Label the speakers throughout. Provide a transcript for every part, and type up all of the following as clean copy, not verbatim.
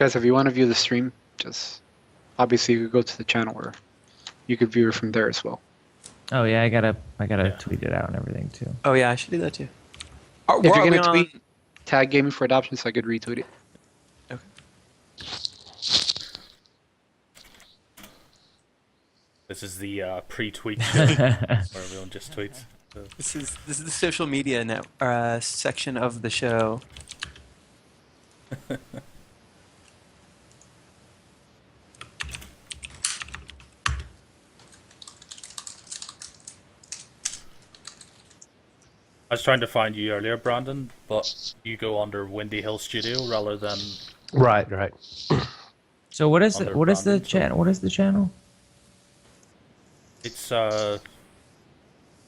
Speaker 1: Guys, if you want to view the stream, just obviously you could go to the channel or you could view it from there as well.
Speaker 2: Oh yeah, I gotta tweet it out and everything too.
Speaker 3: Oh yeah, I should do that too.
Speaker 1: If you're gonna tweet, tag Gaming for Adoption so I could retweet it.
Speaker 3: Okay.
Speaker 4: This is the pre-tweet show where everyone just tweets. So.
Speaker 3: This is the social media section of the show.
Speaker 4: I was trying to find you earlier, Brandon, but you go under Windy Hill Studio rather than.
Speaker 5: Right.
Speaker 2: So what is
Speaker 4: Under
Speaker 2: what is the
Speaker 4: Brandon, so-
Speaker 2: channel? What is the channel?
Speaker 4: It's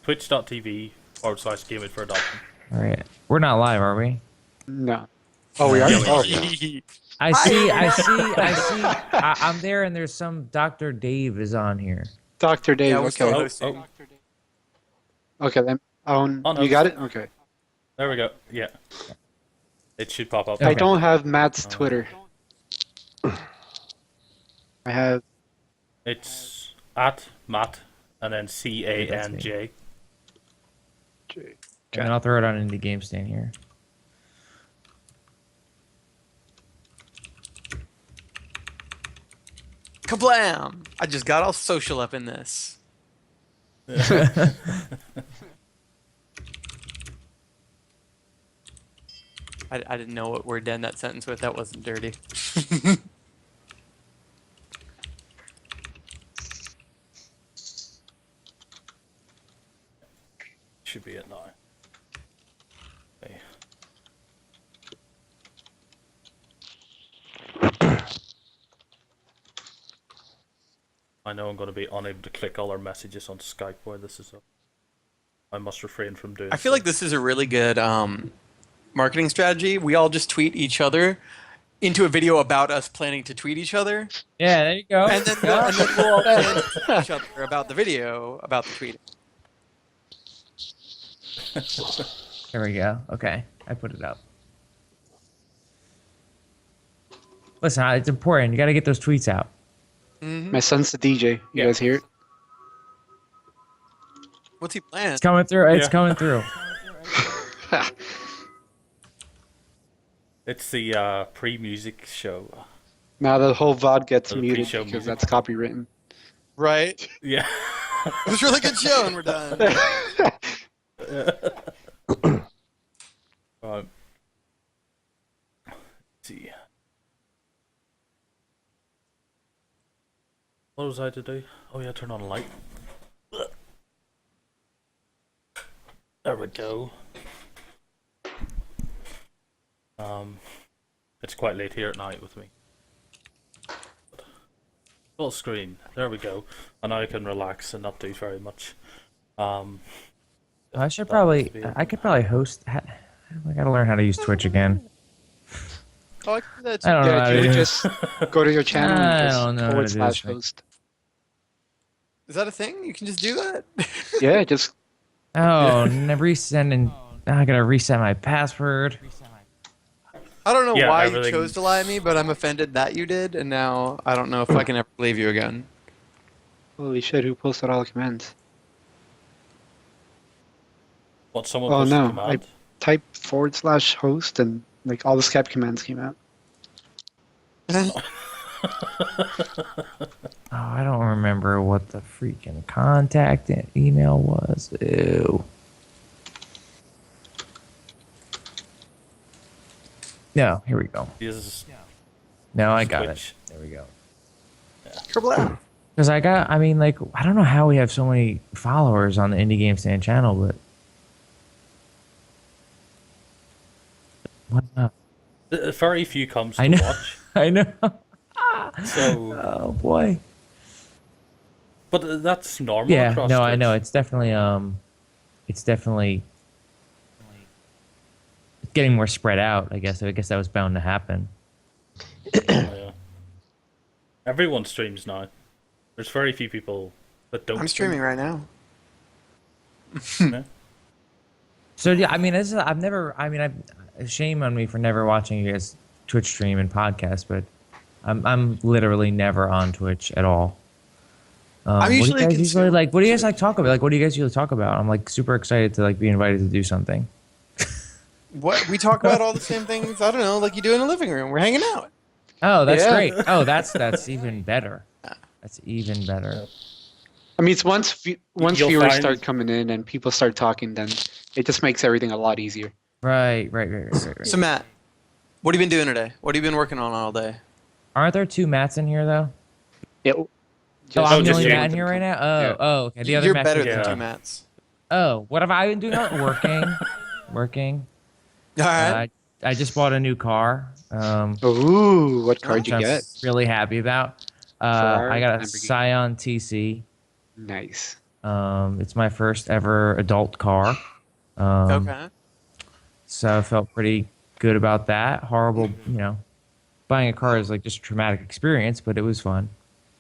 Speaker 4: twitch.tv/gaming for adoption.
Speaker 2: All right, we're not live, are we?
Speaker 1: No. Oh, we are?
Speaker 4: Yeah, we
Speaker 1: Oh,
Speaker 4: are.
Speaker 1: yeah.
Speaker 2: I see. I'm there, and there's some Dr. Dave is on here.
Speaker 1: Dr. Dave,
Speaker 3: Yeah, we're still
Speaker 1: okay.
Speaker 3: hosting.
Speaker 1: Okay, then.
Speaker 4: On
Speaker 1: You got it? Okay.
Speaker 4: There we go. Yeah. It should pop up.
Speaker 1: I
Speaker 2: Okay.
Speaker 1: don't have Matt's Twitter. I have...
Speaker 4: It's at Matt and then CANJ.
Speaker 1: J-
Speaker 2: And then I'll throw it on Indie Game Stand here.
Speaker 3: Kablam! I just got all social up in this. I didn't know what word to end that sentence with. That wasn't dirty.
Speaker 4: Should be it now. Okay. I know I'm going to be unable to click all our messages on Skype while this is up. I must refrain from doing
Speaker 3: I feel
Speaker 4: so.
Speaker 3: like this is a really good marketing strategy. We all just tweet each other into a video about us planning to tweet each other,
Speaker 2: Yeah, there you go.
Speaker 3: and then we'll all plan to tweet each other about the video about the tweeting.
Speaker 2: There we go. Okay, I put it up. Listen, it's important. You got to get those tweets out.
Speaker 1: My son's the DJ. You
Speaker 4: Yeah.
Speaker 1: guys hear it?
Speaker 3: What's he playing?
Speaker 2: It's coming through. It's
Speaker 4: Yeah.
Speaker 2: coming through.
Speaker 4: It's the pre-music show.
Speaker 1: Now the whole VOD gets
Speaker 4: The
Speaker 1: muted
Speaker 4: pre-show
Speaker 1: because
Speaker 4: music.
Speaker 1: that's copywritten.
Speaker 3: Right?
Speaker 4: Yeah.
Speaker 3: It was a really good show, and we're done.
Speaker 4: Let's see. What was I to do? Oh yeah, turn on a light. There we go. It's quite late here at night with me. Full screen. There we go. And now I can relax and not do very much.
Speaker 2: I should probably. I could probably host. I got to learn how to use Twitch again.
Speaker 3: Oh, I can do that
Speaker 2: I don't know how
Speaker 1: Yeah,
Speaker 2: to
Speaker 1: you
Speaker 2: do
Speaker 1: would
Speaker 2: it.
Speaker 1: just go to your channel
Speaker 2: I
Speaker 1: and
Speaker 2: don't know how
Speaker 1: just
Speaker 2: to do
Speaker 1: /
Speaker 2: this thing.
Speaker 1: host.
Speaker 3: Is that a thing? You can just do that?
Speaker 1: Yeah, just
Speaker 2: Oh, never resending. Now I gotta reset my password.
Speaker 3: I don't know
Speaker 4: Yeah,
Speaker 3: why you
Speaker 4: everything-
Speaker 3: chose to lie to me, but I'm offended that you did, and now I don't know if I can ever believe you again.
Speaker 1: holy shit, who posted all the commands?
Speaker 4: What someone
Speaker 1: Oh,
Speaker 4: pushed the
Speaker 1: no,
Speaker 4: command?
Speaker 1: Type /host and like all the Skype commands came out.
Speaker 2: Oh, I don't remember what the freaking contact email was. Ew. No, here we go.
Speaker 4: Is
Speaker 2: No, I got it.
Speaker 4: Twitch.
Speaker 2: There we go.
Speaker 3: Kablam!
Speaker 2: Because I mean, like, I don't know how we have so many followers on the Indie Game Stand channel, but. What the-
Speaker 4: Very few comes to
Speaker 2: I know.
Speaker 4: watch.
Speaker 2: I know.
Speaker 4: So,
Speaker 2: Oh, boy.
Speaker 4: but that's normal.
Speaker 2: Yeah,
Speaker 4: across
Speaker 2: no, I
Speaker 4: Twitch.
Speaker 2: know. It's definitely getting more spread out, I guess. I guess that was bound to happen.
Speaker 4: Yeah. Everyone streams now. There's very few people that don't.
Speaker 3: I'm streaming right now.
Speaker 4: Yeah.
Speaker 2: So yeah, I mean, shame on me for never watching you guys Twitch stream and podcast, but I'm literally never on Twitch at all.
Speaker 3: I'm
Speaker 2: what do
Speaker 3: usually
Speaker 2: you
Speaker 3: a
Speaker 2: guys usually
Speaker 3: consumer.
Speaker 2: like? What do you guys like talk about? Like, what do you guys usually talk about? I'm like super excited to like be invited to do something.
Speaker 3: What we talk about all the same things. I don't know, like you do in a living room. We're hanging out.
Speaker 2: Oh, that's
Speaker 1: Yeah.
Speaker 2: great. Oh, that's even better. That's even better.
Speaker 1: I mean, it's once
Speaker 4: You'll
Speaker 1: viewers
Speaker 4: find-
Speaker 1: start coming in and people start talking, then it just makes everything a lot easier.
Speaker 2: Right.
Speaker 3: So Matt, what have you been doing today? What have you been working on all day?
Speaker 2: Aren't there two Matts in here though?
Speaker 1: It,
Speaker 2: Oh,
Speaker 1: just-
Speaker 2: I'm the
Speaker 4: just
Speaker 2: only
Speaker 4: you.
Speaker 2: Matt in here right now. Oh,
Speaker 1: Yeah.
Speaker 2: oh, okay. The other
Speaker 3: You're
Speaker 2: Matt
Speaker 3: better
Speaker 2: is-
Speaker 3: than
Speaker 4: Yeah.
Speaker 3: two Matts.
Speaker 2: Oh, what have I been doing? Working.
Speaker 3: All right.
Speaker 2: I just bought a new car.
Speaker 1: Ooh, what card
Speaker 2: Which
Speaker 1: you
Speaker 2: I'm
Speaker 1: get?
Speaker 2: really happy about.
Speaker 1: Ferrari,
Speaker 2: I got a
Speaker 1: Lamborghini.
Speaker 2: Scion TC.
Speaker 1: Nice.
Speaker 2: It's my first ever adult car.
Speaker 3: Okay.
Speaker 2: So I felt pretty good about that. Horrible, buying a car is like just a traumatic experience, but it was fun.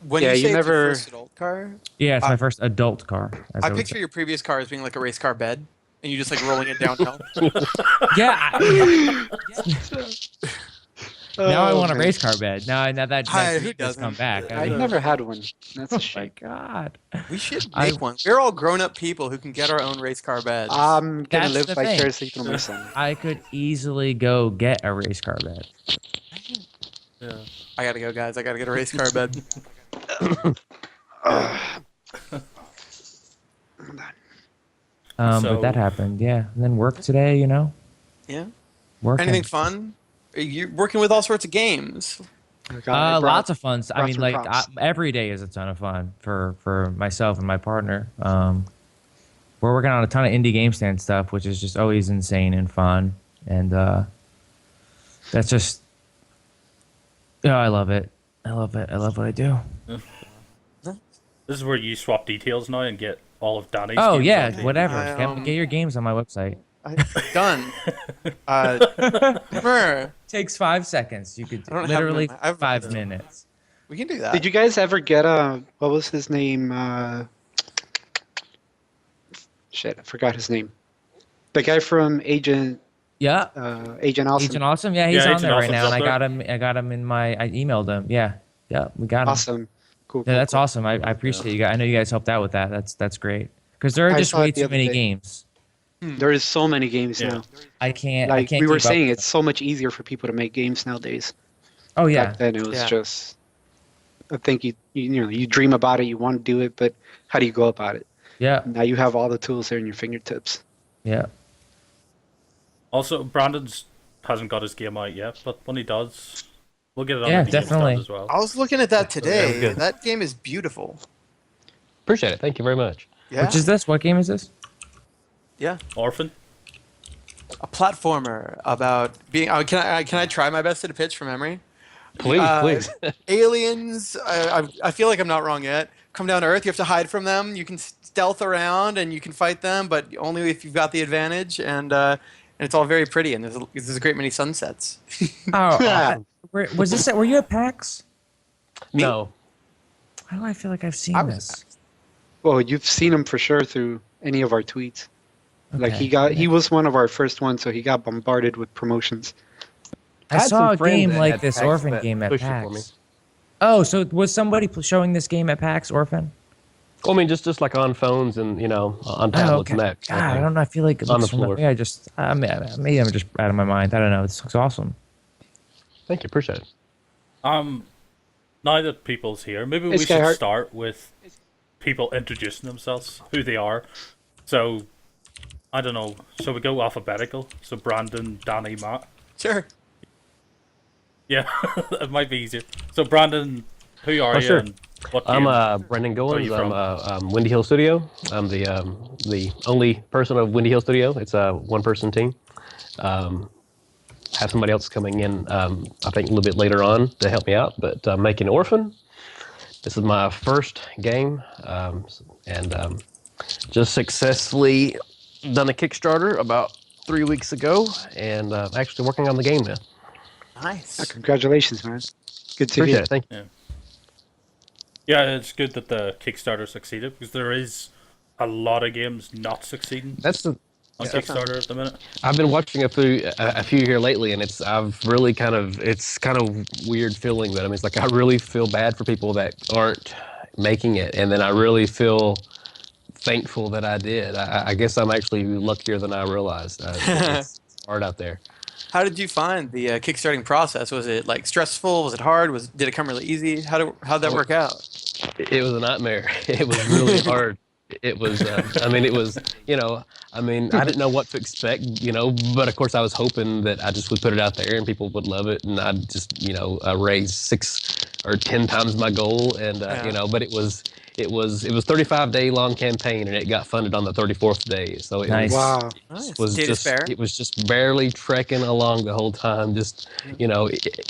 Speaker 3: When
Speaker 1: Yeah,
Speaker 3: you
Speaker 1: you
Speaker 3: say it's your
Speaker 1: never-
Speaker 3: first adult car,
Speaker 2: Yeah, it's my first adult car. as
Speaker 3: I
Speaker 2: would
Speaker 3: picture
Speaker 2: say.
Speaker 3: your previous car as being like a race car bed, and you just like rolling it downhill.
Speaker 2: Yeah. Now I
Speaker 1: Oh,
Speaker 2: want a
Speaker 1: man.
Speaker 2: race car bed. Now that
Speaker 3: Hi, who
Speaker 2: dream has come
Speaker 3: doesn't?
Speaker 2: back. I
Speaker 1: I've
Speaker 2: mean,
Speaker 1: never had one. That's a
Speaker 2: oh my
Speaker 1: shame.
Speaker 2: god.
Speaker 3: We should
Speaker 2: I-
Speaker 3: make one. We're all grown-up people who can get our own race car beds.
Speaker 1: I'm gonna
Speaker 2: That's
Speaker 1: live
Speaker 2: the thing.
Speaker 1: vicariously through my son.
Speaker 2: I could easily go get a race car bed.
Speaker 4: Yeah.
Speaker 3: I gotta go, guys. I gotta get a race car bed.
Speaker 2: But
Speaker 4: So-
Speaker 2: that happened, yeah. And then work today,
Speaker 3: Yeah.
Speaker 2: Working.
Speaker 3: Anything fun? You're working with all sorts of games.
Speaker 2: Lots of fun. I
Speaker 1: brought
Speaker 2: mean,
Speaker 1: some
Speaker 2: like
Speaker 1: props.
Speaker 2: every day is a ton of fun for myself and my partner. We're working on a ton of indie game stand stuff, which is just always insane and fun. And that's just, I love it. I love it. I love what I do.
Speaker 4: This is where you swap details now and get all of Danny's.
Speaker 2: Oh
Speaker 4: games
Speaker 2: yeah,
Speaker 4: on the-
Speaker 2: whatever.
Speaker 3: I,
Speaker 2: Get your games on my website.
Speaker 3: Done. Brr,
Speaker 2: Takes 5 seconds. You could
Speaker 3: I don't have
Speaker 2: literally
Speaker 3: them. I have-
Speaker 2: 5 minutes.
Speaker 3: we can do that.
Speaker 1: Did you guys ever get what was his name? Shit, I forgot his name. The guy from Agent
Speaker 2: Yeah.
Speaker 1: Agent Awesome.
Speaker 2: Agent Awesome. Yeah, he's
Speaker 4: Yeah,
Speaker 2: on
Speaker 4: Agent
Speaker 2: there right
Speaker 4: Awesome's
Speaker 2: now, and
Speaker 4: up
Speaker 2: I
Speaker 4: there.
Speaker 2: got him. I got him in my. I emailed him. Yeah, we got him.
Speaker 1: Awesome. Cool.
Speaker 2: Yeah,
Speaker 1: cool,
Speaker 2: that's
Speaker 1: cool.
Speaker 2: awesome. I appreciate you guys. I know you guys helped out with that. That's great. Because there are
Speaker 1: I
Speaker 2: just
Speaker 1: saw
Speaker 2: way
Speaker 1: it the
Speaker 2: too
Speaker 1: other
Speaker 2: many
Speaker 1: day.
Speaker 2: games.
Speaker 1: There is so many games
Speaker 4: Yeah.
Speaker 1: now.
Speaker 2: I can't.
Speaker 1: Like we were
Speaker 2: keep up
Speaker 1: saying,
Speaker 2: with
Speaker 1: it's so much easier for people to make games nowadays.
Speaker 2: them. Oh yeah.
Speaker 1: Back then it was
Speaker 3: Yeah.
Speaker 1: just. I think you dream about it, you want to do it, but how do you go about it?
Speaker 2: Yeah.
Speaker 1: Now you have all the tools there in your fingertips.
Speaker 2: Yeah.
Speaker 4: Also, Brandon's hasn't got his game out yet, but when he does, we'll get it on
Speaker 2: Yeah,
Speaker 4: the game stand
Speaker 2: definitely.
Speaker 4: as well.
Speaker 3: I was looking at that today.
Speaker 5: good.
Speaker 3: That game is beautiful.
Speaker 5: Appreciate it. Thank you very much.
Speaker 3: Yeah.
Speaker 2: Which is this? What game is this?
Speaker 3: yeah.
Speaker 4: Orphan.
Speaker 3: A platformer about being. Can I try my best at a pitch from memory?
Speaker 5: Please, please.
Speaker 3: Aliens. I feel like I'm not wrong yet. Come down to Earth. You have to hide from them. You can stealth around and you can fight them, but only if you've got the advantage. And it's all very pretty. And there's a great many sunsets.
Speaker 2: Oh,
Speaker 1: Yeah.
Speaker 2: was this? Were you at PAX?
Speaker 5: No.
Speaker 2: Why do I feel like I've seen
Speaker 3: I was
Speaker 2: this?
Speaker 1: Well, you've seen him for sure through any of our tweets. Like
Speaker 2: Okay.
Speaker 1: he was one of our first ones, so he got bombarded with promotions.
Speaker 2: I
Speaker 5: I had
Speaker 2: saw
Speaker 5: some
Speaker 2: a
Speaker 5: friends
Speaker 2: game
Speaker 5: that
Speaker 2: like
Speaker 5: had
Speaker 2: this
Speaker 5: PAX
Speaker 2: Orphan
Speaker 5: that
Speaker 2: game at
Speaker 5: pushed it for me.
Speaker 2: PAX. Oh, so was somebody showing this game at PAX Orphan?
Speaker 5: Well, I mean, just like on phones and on tablets and that.
Speaker 2: God, I don't know. I feel like it
Speaker 5: On
Speaker 2: looks
Speaker 5: the floor.
Speaker 2: familiar. maybe I'm just out of my mind. I don't know. This looks awesome.
Speaker 5: Thank you. Appreciate it.
Speaker 4: Now that people's here, maybe
Speaker 1: Hey,
Speaker 4: we should
Speaker 1: Skyheart.
Speaker 4: start with people introducing themselves, who they are. So, I don't know. Shall we go alphabetical? So Brandon, Danny, Matt.
Speaker 3: Sure.
Speaker 4: Yeah, it might be easier. So Brandon, who are you?
Speaker 5: sure.
Speaker 4: And what
Speaker 5: I'm
Speaker 4: game?
Speaker 5: Brendan
Speaker 4: Where are
Speaker 5: Goins.
Speaker 4: you
Speaker 5: I'm Windy Hill Studio. I'm the only person of Windy Hill Studio. It's a one-person team. Have somebody else coming in, I think, a little bit later on to help me out. But I'm making Orphan. This is my first game, and just successfully done a Kickstarter about 3 weeks ago, and actually working on the game now.
Speaker 3: Nice.
Speaker 1: Congratulations, man. Good to
Speaker 5: Appreciate
Speaker 1: hear.
Speaker 5: it. Thank you.
Speaker 4: Yeah, it's good that the Kickstarter succeeded because there is a lot of games not succeeding.
Speaker 5: That's
Speaker 4: on Kickstarter at the minute?
Speaker 5: I've been watching a few here lately, and it's kind of weird feeling that, I mean, it's like I really feel bad for people that aren't making it, and then I really feel thankful that I did. I guess I'm actually luckier than I realized. It's hard out there.
Speaker 3: How did you find the kickstarting process? Was it like stressful? Was it hard? Did it come really easy? How'd that work out?
Speaker 5: It was a nightmare. It was really hard. It was, I mean, it was, I didn't know what to expect, but of course I was hoping that I just would put it out there and people would love it, and I'd just, raise 6 or 10 times my goal, and but it was 35-day long campaign, and it got funded on the 34th day, so it
Speaker 2: Nice.
Speaker 1: Wow.
Speaker 3: Nice.
Speaker 5: was
Speaker 3: Data
Speaker 5: just
Speaker 3: spare?
Speaker 5: it was just barely trekking along the whole time. Just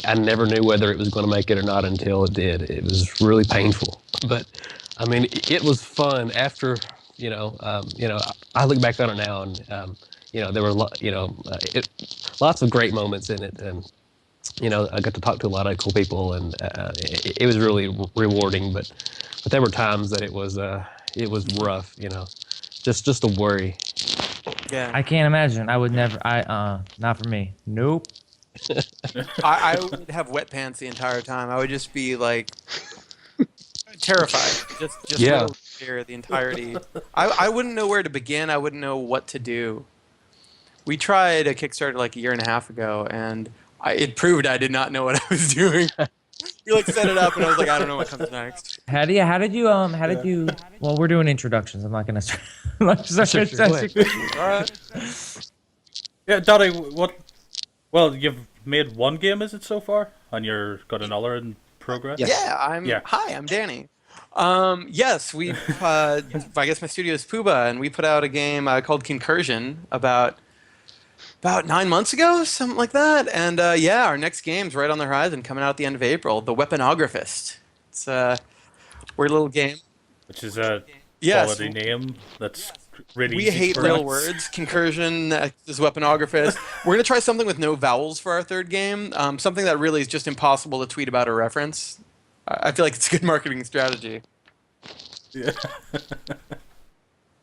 Speaker 5: I never knew whether it was going to make it or not until it did. It was really painful, but I mean, it was fun. After I look back on it now, and there were lots of great moments in it, and I got to talk to a lot of cool people, and it was really rewarding. But there were times that it was rough, just a worry.
Speaker 3: Yeah.
Speaker 2: I can't imagine. I would never. Not for me. Nope.
Speaker 3: I would have wet pants the entire time. I would just be like terrified. Just
Speaker 5: Yeah.
Speaker 3: little fear the entirety. I wouldn't know where to begin. I wouldn't know what to do. We tried a Kickstarter like a year and a half ago, and it proved I did not know what I was doing. We like set it up, and I was like, I don't know what comes next.
Speaker 2: How did you well, we're doing introductions. I'm not gonna start. I'm not just
Speaker 5: Sure, go ahead.
Speaker 4: Yeah, Daddy, what? Well, you've made one game, is it so far? And you're got another in progress.
Speaker 1: Yes.
Speaker 3: Yeah, Hi, I'm Danny. Yes, we've. I guess my studio is Puba, and we put out a game called Concursion about 9 months ago, something like that. And our next game's right on the horizon, coming out at the end of April. The Weaponographist. It's a weird little game.
Speaker 4: Which is a
Speaker 3: Yes.
Speaker 4: quality name that's really
Speaker 3: We
Speaker 4: easy
Speaker 3: hate
Speaker 4: to
Speaker 3: real
Speaker 4: pronounce.
Speaker 3: words. Concursion is Weaponographist. We're going to try something with no vowels for our third game. Something that really is just impossible to tweet about or reference. I feel like it's a good marketing strategy.
Speaker 4: Yeah.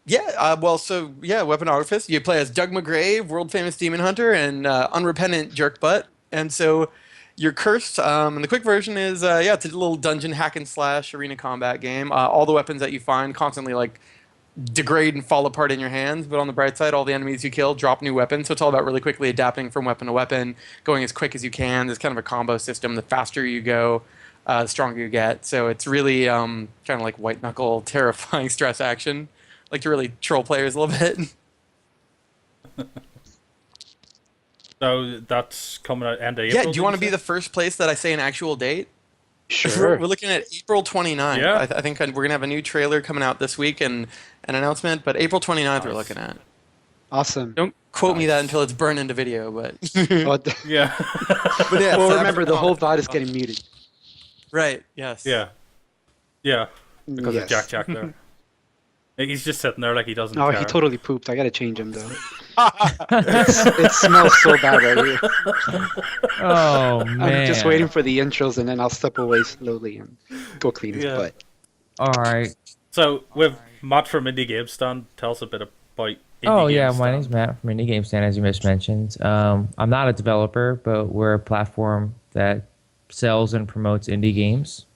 Speaker 3: Weaponographist. You play as Doug McGrave, world-famous demon hunter, and unrepentant jerkbutt. And so you're cursed. And the quick version is, it's a little dungeon hack and slash arena combat game. All the weapons that you find constantly degrade and fall apart in your hands, but on the bright side, all the enemies you kill drop new weapons, so it's all about really quickly adapting from weapon to weapon, going as quick as you can. There's kind of a combo system. The faster you go, the stronger you get. So it's really kind of like white knuckle, terrifying stress action. Like to really troll players a little bit.
Speaker 4: So that's coming out end of
Speaker 3: Yeah,
Speaker 4: April.
Speaker 3: do you want to
Speaker 4: did
Speaker 3: be the first place that I say an actual date?
Speaker 1: Sure.
Speaker 3: We're looking at April 29th.
Speaker 4: Yeah.
Speaker 3: I think we're going to have a new trailer coming out this week and an announcement, but April 29th we're looking at.
Speaker 1: Awesome.
Speaker 3: Don't quote me that until it's burned into video, but
Speaker 1: Well,
Speaker 4: Yeah.
Speaker 3: but yeah,
Speaker 1: well,
Speaker 3: so
Speaker 1: remember, the
Speaker 3: that's-
Speaker 1: whole VOD is getting muted.
Speaker 3: Right, yes.
Speaker 4: Yeah. Yeah. Because
Speaker 1: Yes.
Speaker 4: of Jack there. He's just sitting there like he doesn't
Speaker 1: No,
Speaker 4: care.
Speaker 1: he totally pooped. I gotta change him though. It smells so bad right here.
Speaker 2: Oh man.
Speaker 1: I'm just waiting for the intros, and then I'll step away slowly and go clean his
Speaker 4: Yeah.
Speaker 1: butt.
Speaker 2: All right.
Speaker 4: So, with Matt from Indie Game Stand, tell us a bit about Indie
Speaker 2: Oh
Speaker 4: Game
Speaker 2: yeah,
Speaker 4: Stand.
Speaker 2: my name's Matt from Indie Game Stand, as you just mentioned. I'm not a developer, but we're a platform that sells and promotes indie games.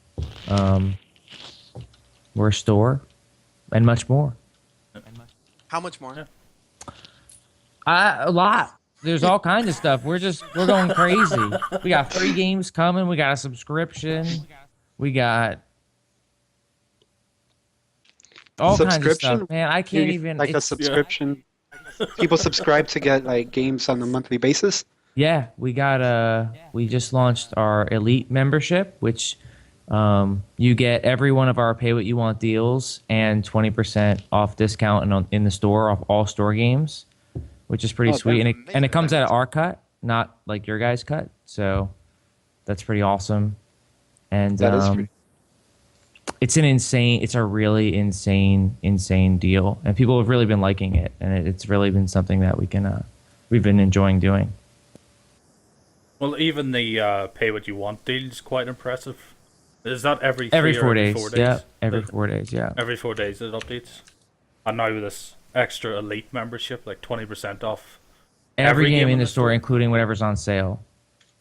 Speaker 2: We're a store, and much more.
Speaker 3: How much more?
Speaker 2: A lot. There's all kinds of stuff. We're going crazy. We got free games coming. We got a subscription. We got all kinds of
Speaker 1: Subscription?
Speaker 2: stuff. Man, I can't even.
Speaker 1: Like a
Speaker 2: it's-
Speaker 1: subscription. People subscribe to get like games on a monthly basis.
Speaker 2: Yeah, we just launched our Elite membership, which you get every one of our pay what you want deals and 20% off discount in the store off all store games, which is pretty
Speaker 1: Oh,
Speaker 2: sweet.
Speaker 1: that's
Speaker 2: And it comes out of our cut, not like your guys' cut. So that's pretty awesome. And
Speaker 1: That is pretty.
Speaker 2: it's a really insane deal. And people have really been liking it. And it's really been something that we've been enjoying doing.
Speaker 4: Well, even the pay what you want deal is quite impressive. Is that every
Speaker 2: Every
Speaker 4: three or
Speaker 2: 4 days.
Speaker 4: 4 days?
Speaker 2: Yeah. Every 4 days. Yeah.
Speaker 4: Every 4 days it updates. And now with this extra elite membership, like 20% off.
Speaker 2: Every game in the store, including whatever's on sale,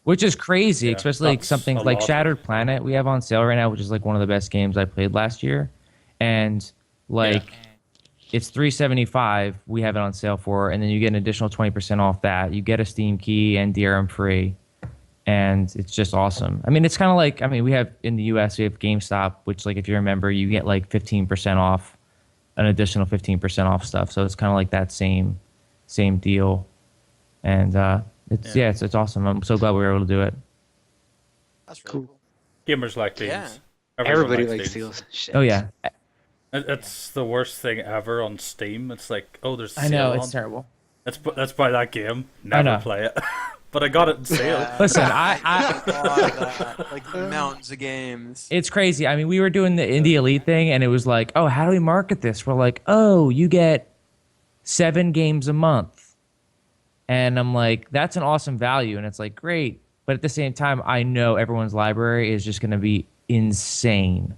Speaker 2: which is crazy,
Speaker 4: Yeah,
Speaker 2: especially like
Speaker 4: that's
Speaker 2: something
Speaker 4: a
Speaker 2: like
Speaker 4: lot.
Speaker 2: Shattered Planet we have on sale right now, which is like one of the best games I played last year, and like it's $375 we have it on sale for, and then you get an additional 20% off that. You get a Steam key and DRM free, and it's just awesome. I mean, it's kind of like, I mean, we have in the US we have GameStop, which like if you remember, you get like 15% off, an additional 15% off stuff. So it's kind of like that same deal. And it's awesome. I'm so glad we were able to do it.
Speaker 3: That's really
Speaker 1: Cool.
Speaker 3: cool.
Speaker 4: Gamers like deals.
Speaker 3: Yeah.
Speaker 4: Everyone
Speaker 1: Everybody likes
Speaker 4: deals.
Speaker 1: deals. Shit.
Speaker 2: Oh yeah,
Speaker 4: It's the worst thing ever on Steam. It's like, oh, there's a
Speaker 2: I know
Speaker 4: sale
Speaker 2: it's
Speaker 4: on.
Speaker 2: terrible.
Speaker 4: Let's buy that game.
Speaker 2: I know.
Speaker 4: Never play it. But I got it in sale.
Speaker 3: Yeah.
Speaker 2: Listen,
Speaker 3: A lot of that, like mountains of games.
Speaker 2: it's crazy. I mean, we were doing the Indie Elite thing, and it was like, oh, how do we market this? We're like, oh, you get 7 games a month. And I'm like, that's an awesome value. And it's like, great. But at the same time, I know everyone's library is just going to be insane.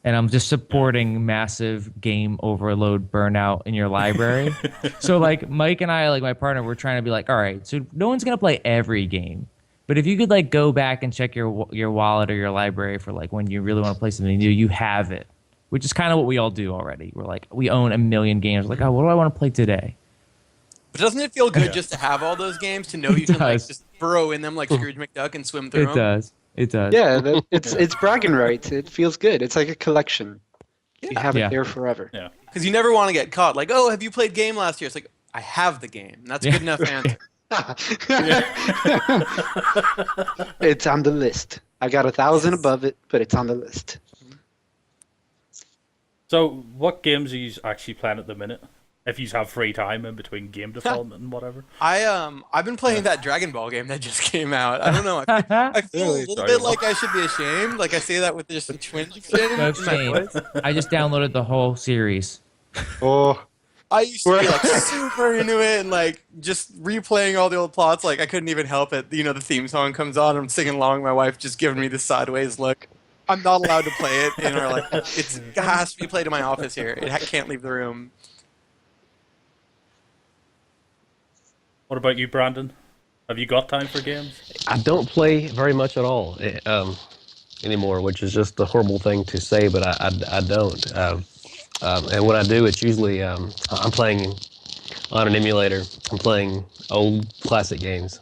Speaker 2: And I'm just supporting massive game overload burnout in your library. So like Mike and I, like my partner, we're trying to be like, all right, so no one's going to play every game. But if you could like go back and check your wallet or your library for like when you really want to play something new, you have it, which is kind of what we all do already. We're like, we own a million games. We're like, oh, what do I want to play today?
Speaker 3: But doesn't it feel good just to have all those games, to know you can like
Speaker 2: does.
Speaker 3: just burrow in them like Scrooge McDuck and swim through
Speaker 2: It
Speaker 3: them?
Speaker 2: does. It does.
Speaker 1: Yeah, it's bragging rights. It feels good. It's like a collection. You have
Speaker 2: Yeah.
Speaker 1: it there forever.
Speaker 4: Yeah.
Speaker 3: Because you never want to get caught. Like, oh, have you played game last year? It's like, I have the game. And that's a good enough answer.
Speaker 1: It's on the list. I got 1,000 above it, but it's on the list.
Speaker 4: So, what games are you actually playing at the minute? If you have free time in between game development and whatever.
Speaker 3: I've been playing that Dragon Ball game that just came out. I don't know. I feel a little
Speaker 4: Dragon
Speaker 3: bit like I should be ashamed. Like I say that with just a twinge of shame
Speaker 2: No
Speaker 3: in my
Speaker 2: shame.
Speaker 3: voice.
Speaker 2: I just downloaded the whole series.
Speaker 1: Oh,
Speaker 3: I used to be like super into it and like just replaying all the old plots. Like I couldn't even help it. You know, the theme song comes on. I'm singing along. My wife just giving me the sideways look. I'm not allowed to play it in our like. It has to be played in my office here. It can't leave the room.
Speaker 4: What about you, Brandon? Have you got time for games?
Speaker 5: I don't play very much at all anymore, which is just a horrible thing to say, but I don't. And when I do, it's usually I'm playing on an emulator. I'm playing old classic games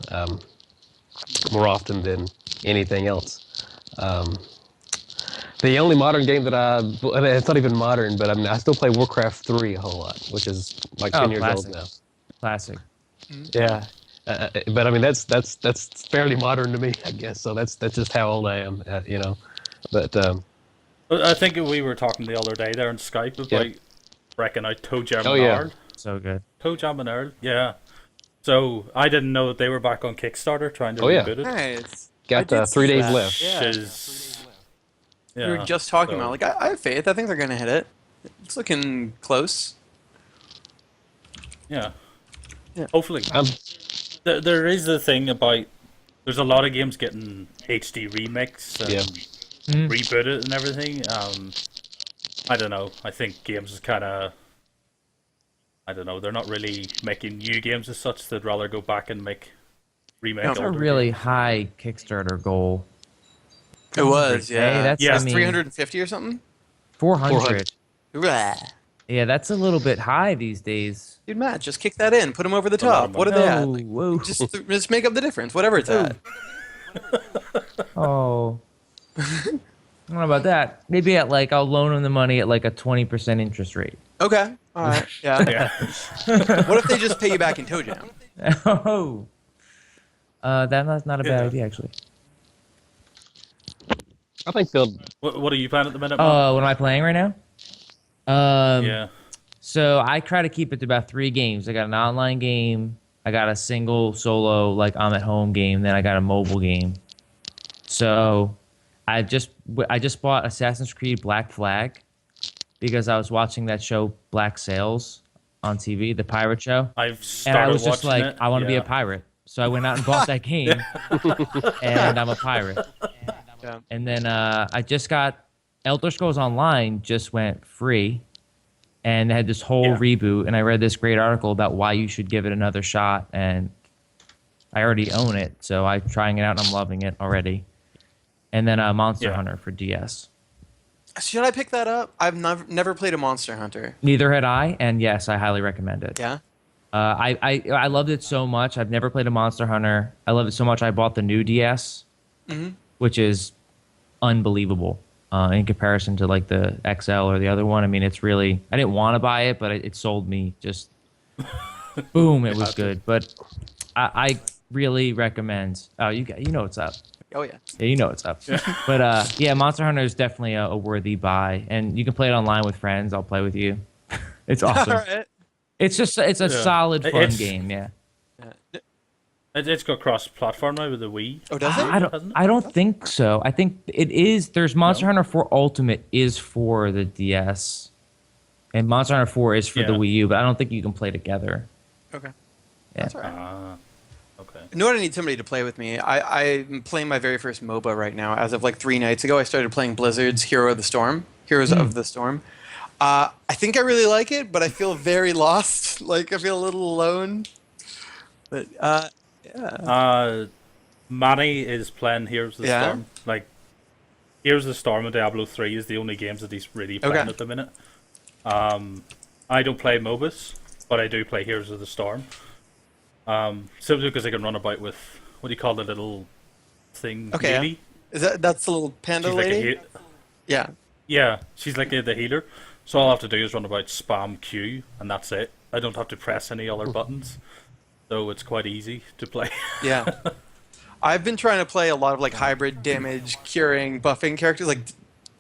Speaker 5: more often than anything else. The only modern game that it's not even modern, but I still play Warcraft 3 a whole lot, which is like 10 years
Speaker 2: classic.
Speaker 5: old now.
Speaker 2: Classic.
Speaker 5: Yeah, but I mean that's fairly modern to me, I guess. So that's just how old I am, you know. But
Speaker 4: I think we were talking the other day there on Skype about wrecking out Toe Jam
Speaker 5: Oh,
Speaker 4: and
Speaker 5: yeah.
Speaker 4: Earl.
Speaker 2: So good.
Speaker 4: Toe Jam and Earl, yeah. So I didn't know that they were back on Kickstarter trying to
Speaker 5: Oh, yeah.
Speaker 4: reboot it.
Speaker 3: Nice.
Speaker 5: got
Speaker 3: I did
Speaker 5: 3
Speaker 3: see
Speaker 5: days
Speaker 3: that.
Speaker 5: left.
Speaker 3: Yeah.
Speaker 4: Which is,
Speaker 3: We were
Speaker 4: yeah,
Speaker 3: just talking
Speaker 4: so-
Speaker 3: about. Like I have faith. I think they're gonna hit it. It's looking close.
Speaker 4: Yeah.
Speaker 3: Yeah.
Speaker 4: Hopefully.
Speaker 5: I'm
Speaker 4: There is the thing about there's a lot of games getting HD remix and
Speaker 5: Yeah.
Speaker 4: rebooted and everything. I don't know. I think games is kind of, I don't know. They're not really making new games as such. They'd rather go back and remake.
Speaker 2: That's a
Speaker 4: older
Speaker 2: really
Speaker 4: games.
Speaker 2: high Kickstarter goal.
Speaker 3: It was,
Speaker 2: Hey,
Speaker 3: yeah.
Speaker 2: that's,
Speaker 4: Yeah,
Speaker 2: I mean,
Speaker 3: 350 or something.
Speaker 2: 400.
Speaker 3: Blah.
Speaker 2: Yeah, that's a little bit high these days.
Speaker 3: Dude, Matt, just kick that in. Put them over the
Speaker 4: A lot
Speaker 3: top.
Speaker 4: of
Speaker 3: What are
Speaker 4: money.
Speaker 3: they at?
Speaker 2: Oh,
Speaker 3: Like,
Speaker 2: whoa.
Speaker 3: just make up the difference. Whatever it's at.
Speaker 2: Oh. I don't know about that. Maybe at like, I'll loan them the money at like a 20% interest rate.
Speaker 3: Okay. All right. Yeah.
Speaker 4: Yeah.
Speaker 3: What if they just pay you back in Toe Jam?
Speaker 2: Oh. That's not a bad
Speaker 4: Yeah.
Speaker 2: idea, actually.
Speaker 5: I think they'll.
Speaker 4: What are you playing at the minute? Matt?
Speaker 2: What am I playing right now?
Speaker 4: Yeah.
Speaker 2: So I try to keep it to about 3 games. I got an online game, I got a single solo like I'm at home game, then I got a mobile game. So I just bought Assassin's Creed Black Flag because I was watching that show Black Sails on TV, the pirate show,
Speaker 4: I've
Speaker 2: and
Speaker 4: started
Speaker 2: I was just
Speaker 4: watching
Speaker 2: like,
Speaker 4: it.
Speaker 2: I want to be
Speaker 4: Yeah.
Speaker 2: a pirate. So I went out and bought that game, and I'm a pirate.
Speaker 3: Yeah.
Speaker 2: And then I just got Elder Scrolls Online just went free. and it had this whole
Speaker 4: Yeah.
Speaker 2: reboot. And I read this great article about why you should give it another shot. And I already own it, so I'm trying it out and I'm loving it already. And then Monster
Speaker 4: Yeah.
Speaker 2: Hunter for DS.
Speaker 3: Should I pick that up? I've never played a Monster Hunter.
Speaker 2: Neither had I, and yes, I highly recommend it.
Speaker 3: Yeah.
Speaker 2: I loved it so much. I've never played a Monster Hunter. I love it so much. I bought the new DS, which is unbelievable in comparison to like the XL or the other one. I mean, it's really. I didn't want to buy it, but it sold me just. Boom! It was good, but I really recommend. Oh, you know what's up.
Speaker 3: Oh yeah.
Speaker 2: Yeah, you know what's up. But yeah, Monster Hunter is definitely a worthy buy, and you can play it online with friends. I'll play with you. It's awesome.
Speaker 3: All right.
Speaker 2: It's a
Speaker 4: Yeah.
Speaker 2: solid fun
Speaker 4: It's-
Speaker 2: game. Yeah.
Speaker 4: It's got cross-platform now with the Wii.
Speaker 3: Oh, does it?
Speaker 4: Hasn't it?
Speaker 2: I don't think so. I think it is. There's Monster Hunter 4 Ultimate is for the DS, and Monster Hunter 4 is for the
Speaker 4: Yeah.
Speaker 2: Wii U. But I don't think you can play together.
Speaker 3: Okay.
Speaker 2: Yeah.
Speaker 3: That's all right.
Speaker 4: Okay.
Speaker 3: You know what? I need somebody to play with me. I'm playing my very first MOBA right now. As of like 3 nights ago, I started playing Blizzard's Heroes of the Storm. I think I really like it, but I feel very lost. Like I feel a little alone. But
Speaker 4: Manny is playing Heroes of the
Speaker 3: Yeah?
Speaker 4: Storm. Like, Heroes of the Storm and Diablo 3 is the only games that he's really playing
Speaker 3: Okay.
Speaker 4: at the minute. I don't play MOBAs, but I do play Heroes of the Storm. Simply because I can run about with, what do you call the little thing?
Speaker 3: Okay,
Speaker 4: Melee?
Speaker 3: that's the little panda
Speaker 4: She's like
Speaker 3: lady? Yeah.
Speaker 4: yeah, she's like the healer. So all I have to do is run about spam Q, and that's it. I don't have to press any other buttons. So it's quite easy to play.
Speaker 3: Yeah. I've been trying to play a lot of like hybrid damage, curing, buffing characters, like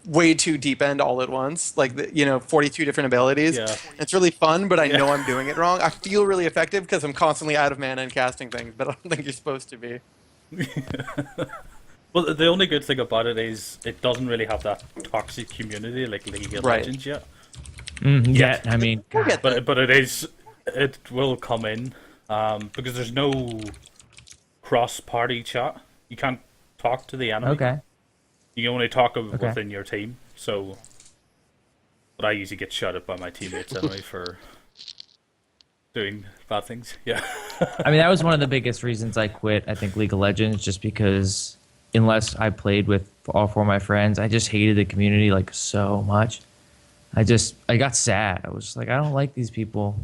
Speaker 3: way too deep end all at once. Like, 42 different abilities.
Speaker 4: Yeah.
Speaker 3: It's really fun, but I know I'm doing it wrong. I feel really effective because I'm constantly out of mana and casting things, but I don't think you're supposed to be.
Speaker 4: Well, the only good thing about it is it doesn't really have that toxic community like League of
Speaker 3: Right.
Speaker 4: Legends yet.
Speaker 2: Yeah, I mean,
Speaker 3: We'll get there.
Speaker 4: But it will come in because there's no cross-party chat. You can't talk to the enemy.
Speaker 2: okay.
Speaker 4: You can only talk within your team. So, but I usually get shouted by my teammates anyway for doing bad things. Yeah.
Speaker 2: I mean, that was one of the biggest reasons I quit, I think, League of Legends, just because unless I played with all 4 of my friends, I just hated the community like so much. I got sad. I was just like, I don't like these people.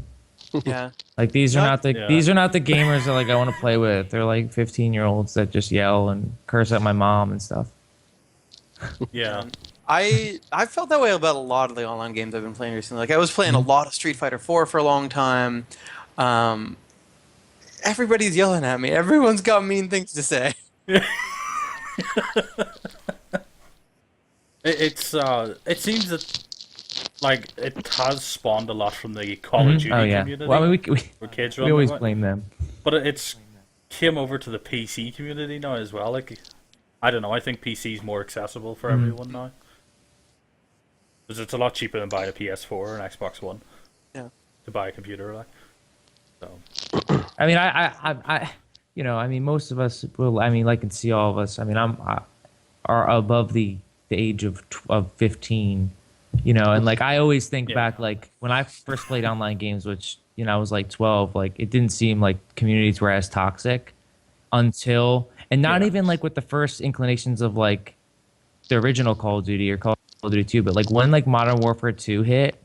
Speaker 3: Yeah.
Speaker 2: Like these are not the
Speaker 4: Yeah.
Speaker 2: these are not the gamers that like I want to play with. They're like 15-year-olds that just yell and curse at my mom and stuff.
Speaker 4: Yeah.
Speaker 3: I felt that way about a lot of the online games I've been playing recently. Like I was playing a lot of Street Fighter 4 for a long time. Everybody's yelling at me. Everyone's got mean things to say.
Speaker 4: It seems that like it has spawned a lot from the Call of Duty
Speaker 2: Oh yeah.
Speaker 4: community.
Speaker 2: Well, I mean,
Speaker 4: where kids
Speaker 2: we
Speaker 4: run
Speaker 2: always
Speaker 4: about.
Speaker 2: blame them.
Speaker 4: But it's came over to the PC community now as well. Like, I don't know. I think PC is more accessible for everyone now because it's a lot cheaper than buying a PS4 or an Xbox One.
Speaker 3: Yeah.
Speaker 4: To buy a computer, like. So.
Speaker 2: I mean, I I mean, most of us will. I mean, like, and see all of us. I mean, are above the age of 15, and like I always think
Speaker 4: Yeah.
Speaker 2: back, like when I first played online games, which I was like 12. Like, it didn't seem like communities were as toxic until, and not
Speaker 4: Yeah.
Speaker 2: even like with the first inclinations of like the original Call of Duty or Call of Duty 2, but like when like Modern Warfare 2 hit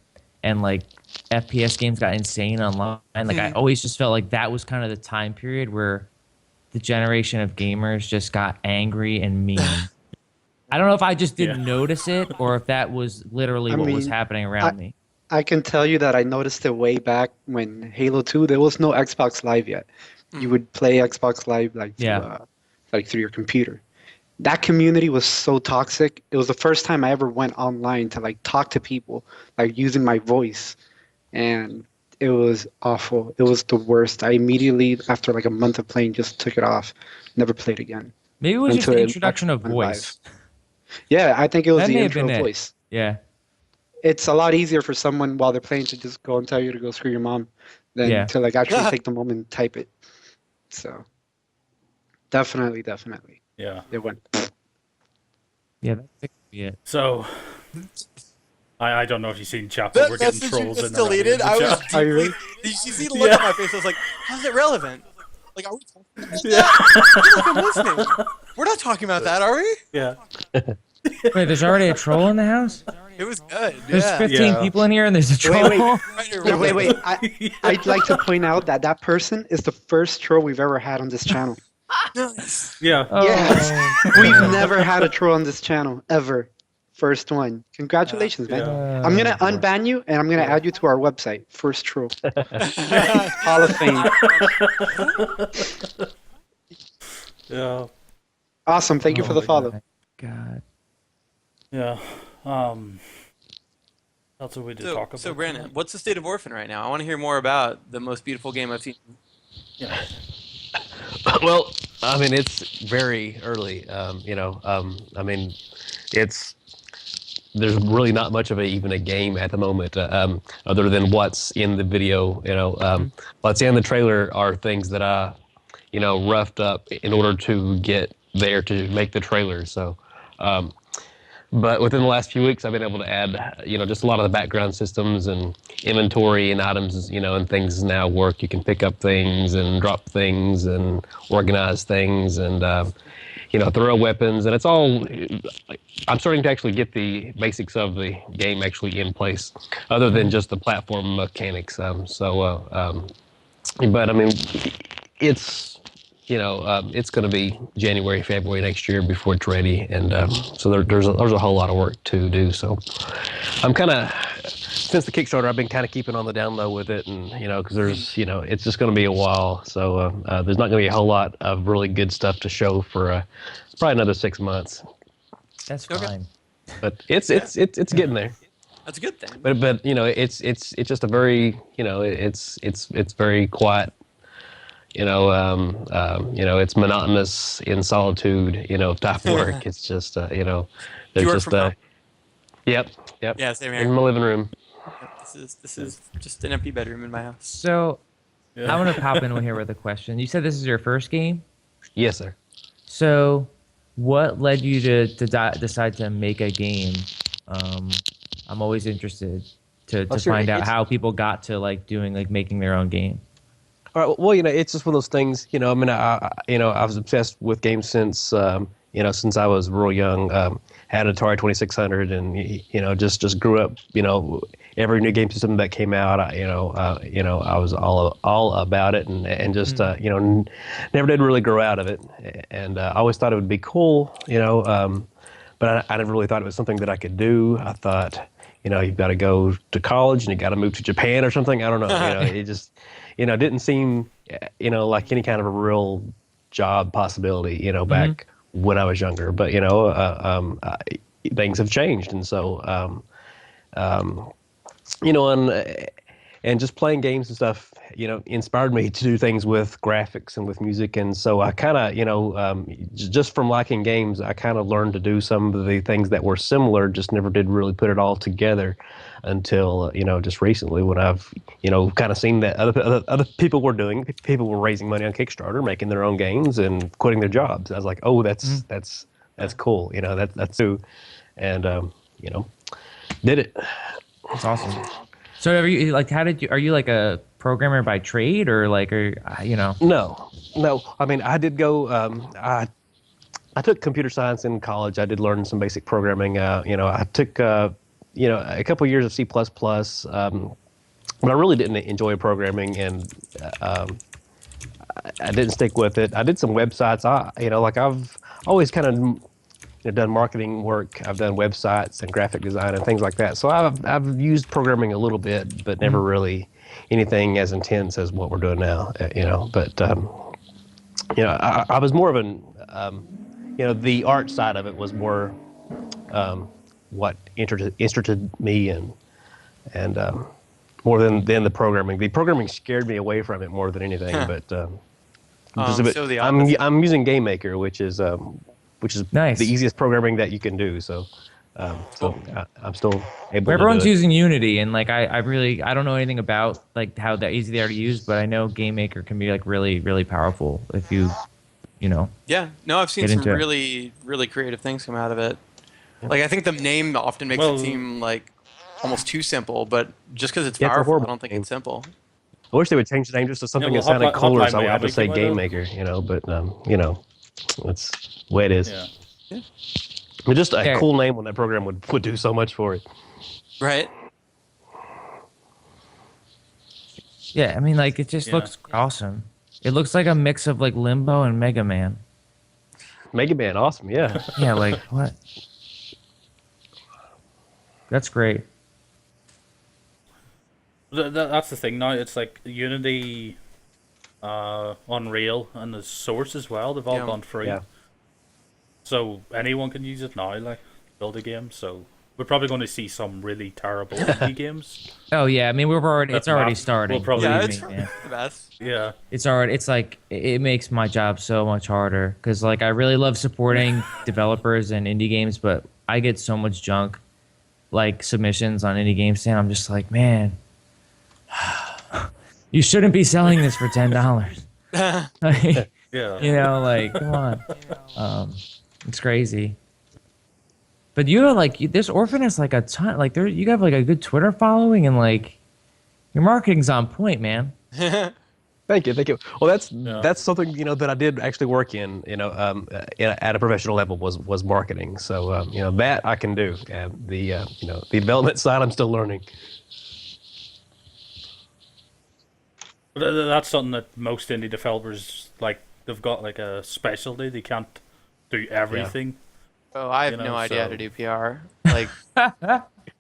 Speaker 2: and like FPS games got insane online, like I always just felt like that was kind of the time period where the generation of gamers just got angry and mean. I don't know if I just didn't
Speaker 4: Yeah.
Speaker 2: notice it or if that was literally
Speaker 1: I
Speaker 2: what was
Speaker 1: mean,
Speaker 2: happening around me.
Speaker 1: I can tell you that I noticed it way back when Halo 2, there was no Xbox Live yet. You would play Xbox Live through your computer. That community was so toxic. It was the first time I ever went online to like talk to people, like using my voice. And it was awful. It was the worst. I immediately, after like a month of playing, just took it off. Never played again.
Speaker 2: Maybe it was just
Speaker 1: until
Speaker 2: the
Speaker 1: it
Speaker 2: introduction of
Speaker 1: actually went
Speaker 2: voice.
Speaker 1: Yeah, I think it was
Speaker 2: That
Speaker 1: the
Speaker 2: may have
Speaker 1: intro
Speaker 2: been it.
Speaker 1: voice.
Speaker 2: Yeah.
Speaker 1: It's a lot easier for someone while they're playing to just go and tell you to go screw your mom than
Speaker 2: Yeah.
Speaker 1: to like actually take the moment and type it. So definitely
Speaker 4: Yeah.
Speaker 1: it went.
Speaker 2: Yeah, that could be it.
Speaker 4: So, I don't know if you've seen chat, but we're getting
Speaker 3: message
Speaker 4: trolls
Speaker 3: you
Speaker 4: in
Speaker 3: just
Speaker 4: there.
Speaker 3: deleted. I was
Speaker 1: Are you
Speaker 3: deeply.
Speaker 1: really?
Speaker 3: Did you see the look on my face? I was like, how's it relevant? Like, are we talking about
Speaker 4: Yeah.
Speaker 3: that? I feel like I'm listening. We're not talking about that, are we?
Speaker 4: Yeah.
Speaker 2: Wait, there's already a troll in the house?
Speaker 3: It was good.
Speaker 2: There's
Speaker 3: Yeah.
Speaker 2: 15
Speaker 4: Yeah.
Speaker 2: people in here and there's a troll?
Speaker 1: Wait. I'd like to point out that that person is the first troll we've ever had on this channel.
Speaker 3: Nice.
Speaker 4: Yeah.
Speaker 2: Oh,
Speaker 1: Yes. We've never had a troll on this channel, ever. First one. Congratulations, man. I'm going to unban you, and I'm going to add you to our website. First troll. Hall of Fame.
Speaker 4: Yeah.
Speaker 1: Awesome. Thank you for the follow.
Speaker 2: God.
Speaker 4: Yeah. That's what we did talk about.
Speaker 3: So Brandon, what's the state of Orphan right now? I want to hear more about the most beautiful game I've seen.
Speaker 4: Yeah.
Speaker 5: Well, I mean, it's very early. I mean, there's really not much of even a game at the moment, other than what's in the video. What's in the trailer are things that I, roughed up in order to get there to make the trailer. So, but within the last few weeks, I've been able to add, just a lot of the background systems and inventory and items, and things now work. You can pick up things and drop things and organize things and, throw weapons. And it's all, I'm starting to actually get the basics of the game actually in place, other than just the platform mechanics. But I mean, it's, it's going to be January, February next year before it's ready, and so there's a whole lot of work to do. So I'm kind of, since the Kickstarter, I've been kind of keeping on the down low with it, and because there's it's just going to be a while. So there's not going to be a whole lot of really good stuff to show for probably another 6 months.
Speaker 2: That's
Speaker 3: Okay.
Speaker 2: fine.
Speaker 5: But it's getting there.
Speaker 3: That's a good thing.
Speaker 5: But it's just a very it's very quiet. It's monotonous in solitude. Type work. It's just there's
Speaker 3: you work
Speaker 5: just
Speaker 3: from home?
Speaker 5: Yep.
Speaker 3: Yeah, same
Speaker 5: In
Speaker 3: here.
Speaker 5: my living room.
Speaker 3: This is just an empty bedroom in my house.
Speaker 2: So,
Speaker 4: Yeah.
Speaker 2: I want to pop in here with a question. You said this is your first game?
Speaker 5: Yes, sir.
Speaker 2: So, what led you to decide to make a game? I'm always interested to
Speaker 5: Oh, sure.
Speaker 2: find out
Speaker 5: It's-
Speaker 2: how people got to making their own game.
Speaker 5: All right. Well, it's just one of those things. I mean, I was obsessed with games since since I was real young. Had an Atari 2600, and just grew up. Every new game system that came out, I was all about it, and just never did really grow out of it. And I always thought it would be cool, but I never really thought it was something that I could do. I thought, you've got to go to college and you got to move to Japan or something. I don't know. It just didn't seem, like any kind of a real job possibility, back when I was younger. But, things have changed. And so, and just playing games and stuff, inspired me to do things with graphics and with music. And so I kind of, just from liking games, I kind of learned to do some of the things that were similar, just never did really put it all together until, just recently when I've, kind of seen that other people were doing, people were raising money on Kickstarter, making their own games and quitting their jobs. I was like, oh, that's cool. That's too. And, did it.
Speaker 2: That's awesome. So, are you are you like a programmer by trade, or
Speaker 5: No. I mean, I did go. I took computer science in college. I did learn some basic programming. I took a couple years of C++. But I really didn't enjoy programming, and I didn't stick with it. I did some websites. I've always kind of done marketing work. I've done websites and graphic design and things like that. So I've used programming a little bit, but never really anything as intense as what we're doing now. But I was more of an the art side of it was more what interested me and more than the programming. The programming scared me away from it more than anything. But
Speaker 3: So the opposite.
Speaker 5: I'm using GameMaker, which is
Speaker 2: Nice.
Speaker 5: the easiest programming that you can do. So, I'm still able.
Speaker 2: everyone's
Speaker 5: to do it.
Speaker 2: using Unity, and I don't know anything about how that easy they are to use, but I know GameMaker can be really, really powerful if you
Speaker 3: Yeah, no, I've seen
Speaker 2: Get
Speaker 3: some
Speaker 2: into it.
Speaker 3: really, really creative things come out of it. I think the name often makes
Speaker 4: Well-
Speaker 3: it seem like almost too simple. But just because it's
Speaker 5: Yeah, it's a
Speaker 3: powerful, I
Speaker 5: horrible
Speaker 3: don't think
Speaker 5: game.
Speaker 3: it's simple.
Speaker 5: I wish they would change the name just to something
Speaker 4: well,
Speaker 5: that sounded
Speaker 4: Hotline-
Speaker 5: cooler, so I
Speaker 4: Hotline
Speaker 5: would have to
Speaker 4: Miami
Speaker 5: say
Speaker 4: came out
Speaker 5: Game
Speaker 4: of-
Speaker 5: Maker, but it's the way it is.
Speaker 4: Yeah.
Speaker 5: But just a
Speaker 2: Yeah.
Speaker 5: cool name on that program would do so much for it.
Speaker 3: Right?
Speaker 2: Yeah, I mean, like it just
Speaker 4: Yeah.
Speaker 2: looks awesome. It looks like a mix of like Limbo and Mega Man.
Speaker 5: Mega Man, awesome, yeah.
Speaker 2: Yeah, like what? That's great.
Speaker 4: That's the thing now. It's like Unity, Unreal, and the Source as well. They've all
Speaker 3: Yeah.
Speaker 4: gone free.
Speaker 5: Yeah.
Speaker 4: So anyone can use it now, like build a game. So we're probably going to see some really terrible indie games.
Speaker 2: Oh yeah, I mean it's
Speaker 4: That
Speaker 2: already
Speaker 4: map
Speaker 2: starting.
Speaker 4: will probably-
Speaker 3: Yeah,
Speaker 2: believe
Speaker 3: it's
Speaker 2: me,
Speaker 3: probably
Speaker 2: man.
Speaker 3: the best.
Speaker 4: Yeah.
Speaker 2: It's already. It's like it makes my job so much harder because like I really love supporting developers and indie games, but I get so much junk, like submissions on Indie Game Stand. I'm just like, man, you shouldn't be selling this for $10. Like,
Speaker 4: Yeah.
Speaker 2: like come on, it's crazy. But this Orphan has like a ton. Like you have like a good Twitter following and like your marketing's on point, man.
Speaker 5: Thank you. Well, that's something that I did actually work in. At a professional level was marketing. So that I can do. The development side I'm still learning.
Speaker 4: That's something that most indie developers like. They've got like a specialty. They can't do everything.
Speaker 3: Oh, I have
Speaker 4: You know,
Speaker 3: no idea how
Speaker 4: so-
Speaker 3: to do PR. Like,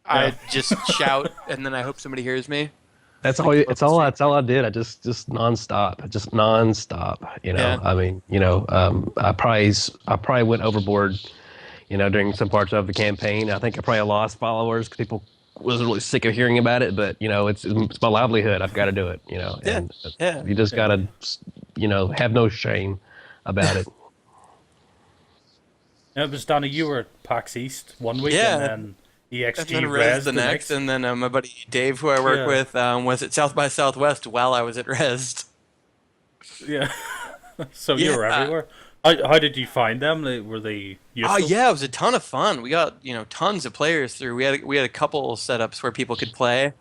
Speaker 3: I just shout and then I hope somebody hears me.
Speaker 5: That's all. That's all I did. I just nonstop.
Speaker 3: Yeah.
Speaker 5: I mean, I probably went overboard. During some parts of the campaign, I think I probably lost followers because people was really sick of hearing about it. But it's my livelihood. I've got to do it. And
Speaker 3: Yeah.
Speaker 5: you just gotta, have no shame about it.
Speaker 4: Yeah, it was Danny. You were at PAX East one week,
Speaker 3: Yeah.
Speaker 4: and then EXG
Speaker 3: And then
Speaker 4: Res
Speaker 3: the next, and then my buddy Dave, who I work
Speaker 4: Yeah.
Speaker 3: with, was at South by Southwest while I was at Res.
Speaker 4: Yeah. So you were
Speaker 3: Yeah.
Speaker 4: everywhere. How did you find them? Were they useful?
Speaker 3: Oh yeah, it was a ton of fun. We got tons of players through. We had a couple setups where people could play,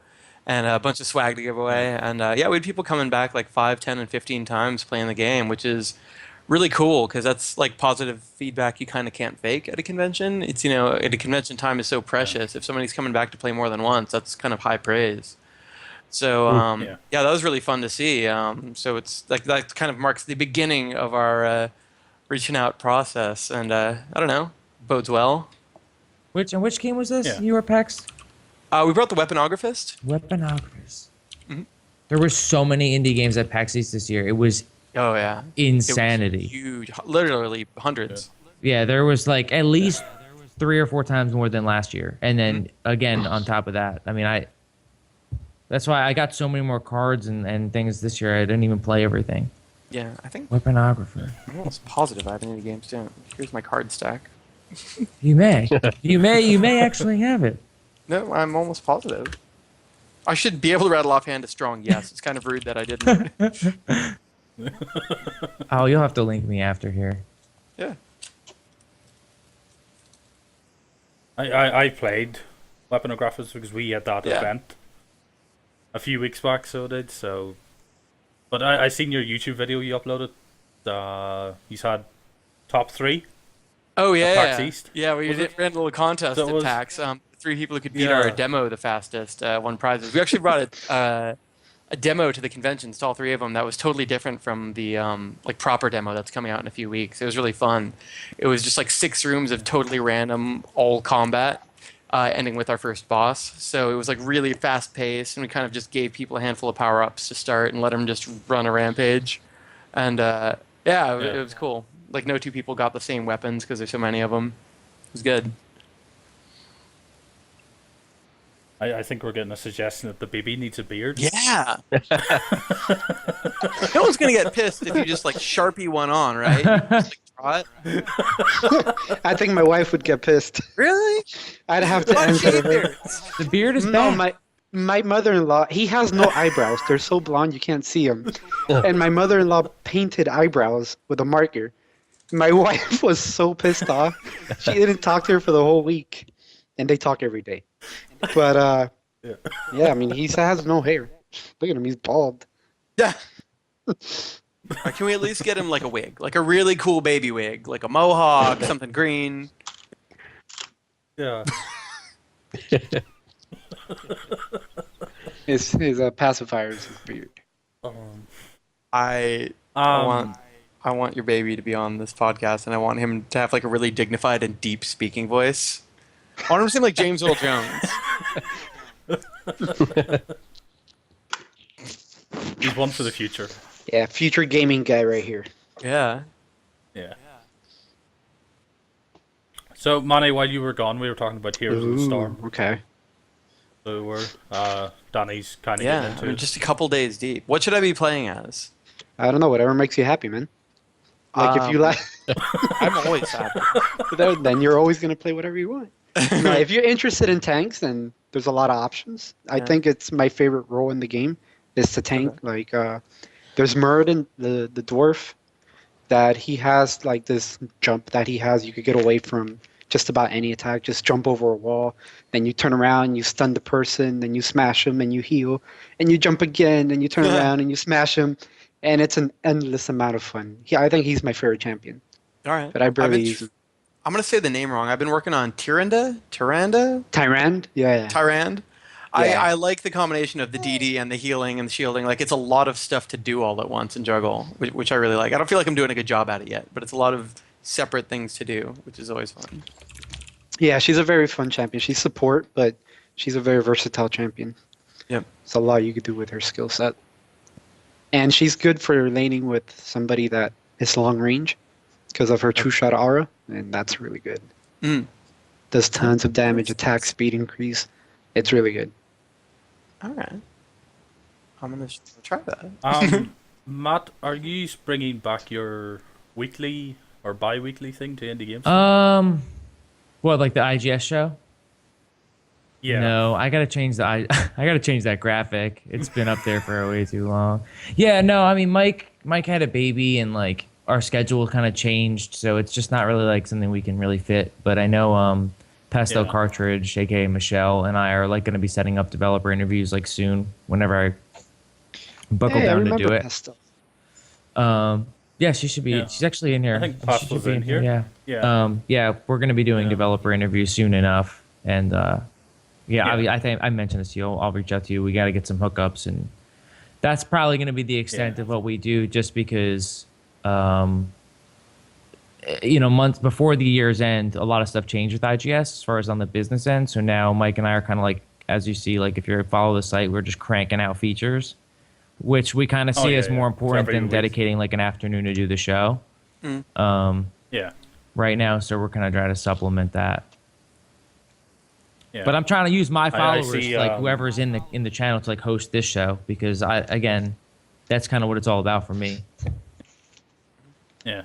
Speaker 3: and a bunch of swag to give away. And we had people coming back like 5, 10, and 15 times playing the game, which is really cool because that's like positive feedback you kind of can't fake at a convention. It's at a convention time is so precious. If somebody's coming back to play more than once, that's kind of high praise. So that was really fun to see. So it's like that kind of marks the beginning of our reaching out process, and I don't know, bodes well.
Speaker 2: Which game was this?
Speaker 4: Yeah.
Speaker 2: You were PAX?
Speaker 3: We brought the Weaponographist.
Speaker 2: Weaponographers.
Speaker 3: Mhm.
Speaker 2: There were so many indie games at PAX East this year. It was
Speaker 3: Oh yeah, It was
Speaker 2: insanity.
Speaker 3: huge, literally hundreds.
Speaker 2: Yeah, there was like at least 3 or 4 times more than last year, and then again on top of that. I mean, that's why I got so many more cards and things this year. I didn't even play everything.
Speaker 3: Yeah, I think
Speaker 2: Weaponographer.
Speaker 3: I'm almost positive I have any games too. Here's my card stack.
Speaker 2: You may. you may actually have it.
Speaker 3: No, I'm almost positive. I should be able to rattle offhand a strong yes. It's kind of rude that I didn't.
Speaker 2: Oh, you'll have to link me after here.
Speaker 3: Yeah.
Speaker 4: I played Weaponographers because we had that
Speaker 3: Yeah.
Speaker 4: event a few weeks back, so I did. So, but I seen your YouTube video you uploaded. You had top 3.
Speaker 3: Oh yeah.
Speaker 4: PAX
Speaker 3: Yeah,
Speaker 4: East?
Speaker 3: yeah we ran a little contest
Speaker 4: So it
Speaker 3: at
Speaker 4: was-
Speaker 3: PAX. 3 people who could beat our
Speaker 4: Yeah.
Speaker 3: demo the fastest won prizes. We actually brought a demo to the conventions, to all 3 of them. That was totally different from the like proper demo that's coming out in a few weeks. It was really fun. It was just like 6 rooms of totally random all combat, ending with our first boss. So it was like really fast paced, and we kind of just gave people a handful of power ups to start and let them just run a rampage. And it was cool. Like no 2 people got the same weapons because there's so many of them. It was good.
Speaker 4: I think we're getting a suggestion that the baby needs a beard.
Speaker 3: Yeah. No one's gonna get pissed if you just like Sharpie one on, right? Just, like, draw it.
Speaker 1: I think my wife would get pissed.
Speaker 3: Really?
Speaker 1: I'd have to
Speaker 3: Why
Speaker 1: answer
Speaker 3: shave
Speaker 1: her.
Speaker 3: beards?
Speaker 2: The beard is
Speaker 1: No,
Speaker 2: bad.
Speaker 1: my mother-in-law, he has no eyebrows. They're so blonde you can't see them. And my mother-in-law painted eyebrows with a marker. My wife was so pissed off. She didn't talk to her for the whole week. and they talk every day. But
Speaker 4: Yeah.
Speaker 1: yeah, I mean, he has no hair. Look at him, he's bald.
Speaker 3: Yeah. Or can we at least get him like a wig, like a really cool baby wig, like a mohawk, something green?
Speaker 4: Yeah.
Speaker 1: His pacifier is his beard.
Speaker 4: Um,
Speaker 3: I want your baby to be on this podcast, and I want him to have like a really dignified and deep speaking voice. I want him to seem like James Earl Jones.
Speaker 4: he's one for the future.
Speaker 1: Yeah, future gaming guy right here.
Speaker 3: Yeah.
Speaker 4: Yeah. So, Manny, while you were gone, we were talking about Heroes of the Storm.
Speaker 1: Okay.
Speaker 4: So we're Danny's kind of
Speaker 3: Yeah.
Speaker 4: getting
Speaker 3: I
Speaker 4: into
Speaker 3: mean,
Speaker 4: it.
Speaker 3: just a couple days deep. What should I be playing as?
Speaker 1: I don't know, whatever makes you happy, man. Like if you like,
Speaker 3: I'm always happy.
Speaker 1: then you're always gonna play whatever you want. No, if you're interested in tanks, then there's a lot of options. I
Speaker 3: Yeah.
Speaker 1: think it's my favorite role in the game is to tank. Like, there's Muradin, the dwarf, that he has like this jump that he has. You could get away from just about any attack. Just jump over a wall, then you turn around, you stun the person, then you smash him, and you heal, and you jump again, and you turn around and you smash him, and it's an endless amount of fun. I think he's my favorite champion,
Speaker 3: All right.
Speaker 1: but I barely
Speaker 3: been
Speaker 1: use him.
Speaker 3: I'm gonna say the name wrong. I've been working on Tyrande.
Speaker 1: Tyrande, yeah.
Speaker 3: Tyrande.
Speaker 1: Yeah.
Speaker 3: I like the combination of the DD and the healing and the shielding. Like, it's a lot of stuff to do all at once and juggle, which I really like. I don't feel like I'm doing a good job at it yet, but it's a lot of separate things to do, which is always fun.
Speaker 1: Yeah, she's a very fun champion. She's support, but she's a very versatile champion.
Speaker 3: Yep.
Speaker 1: There's a lot you could do with her skill set. And she's good for laning with somebody that is long range because of her true shot aura, and that's really good.
Speaker 3: Mm.
Speaker 1: Does tons of damage, attack speed increase. It's really good.
Speaker 3: All right. I'm gonna try that.
Speaker 4: Matt, are you bringing back your weekly or bi-weekly thing to Indie Games?
Speaker 2: What, like the IGS show?
Speaker 4: Yeah.
Speaker 2: No, I gotta change I gotta change that graphic. It's been up there for way too long. Yeah, no, I mean Mike had a baby and like our schedule kind of changed, so it's just not really like something we can really fit. But I know Pesto
Speaker 4: Yeah.
Speaker 2: Cartridge, aka Michelle, and I are like gonna be setting up developer interviews like soon, whenever I buckle
Speaker 1: Hey, I
Speaker 2: down to
Speaker 1: remember
Speaker 2: do it.
Speaker 1: Pesto.
Speaker 2: Yeah, she should be.
Speaker 4: Yeah.
Speaker 2: She's actually in here.
Speaker 4: I think
Speaker 2: She
Speaker 4: Pesto's
Speaker 2: should be
Speaker 4: in here.
Speaker 2: Yeah.
Speaker 4: Yeah.
Speaker 2: Yeah, we're gonna be doing
Speaker 4: Yeah.
Speaker 2: developer interviews soon enough, and yeah,
Speaker 4: Yeah.
Speaker 2: I think I mentioned this to you. I'll reach out to you. We got to get some hookups, and that's probably going to be the extent
Speaker 4: Yeah.
Speaker 2: of what we do, just because, months before the year's end, a lot of stuff changed with IGS as far as on the business end. So now Mike and I are kind of like, as you see, like if you follow the site, we're just cranking out features, which we kind of see
Speaker 4: yeah,
Speaker 2: as
Speaker 4: yeah.
Speaker 2: more
Speaker 4: It's
Speaker 2: important
Speaker 4: every
Speaker 2: than
Speaker 4: week.
Speaker 2: dedicating like an afternoon to do the show.
Speaker 4: Yeah.
Speaker 2: Right now, so we're kind of trying to supplement that.
Speaker 4: Yeah.
Speaker 2: But I'm trying to use my
Speaker 4: I
Speaker 2: followers,
Speaker 4: see,
Speaker 2: like whoever's in the channel, to like host this show, because that's kind of what it's all about for me.
Speaker 4: Yeah.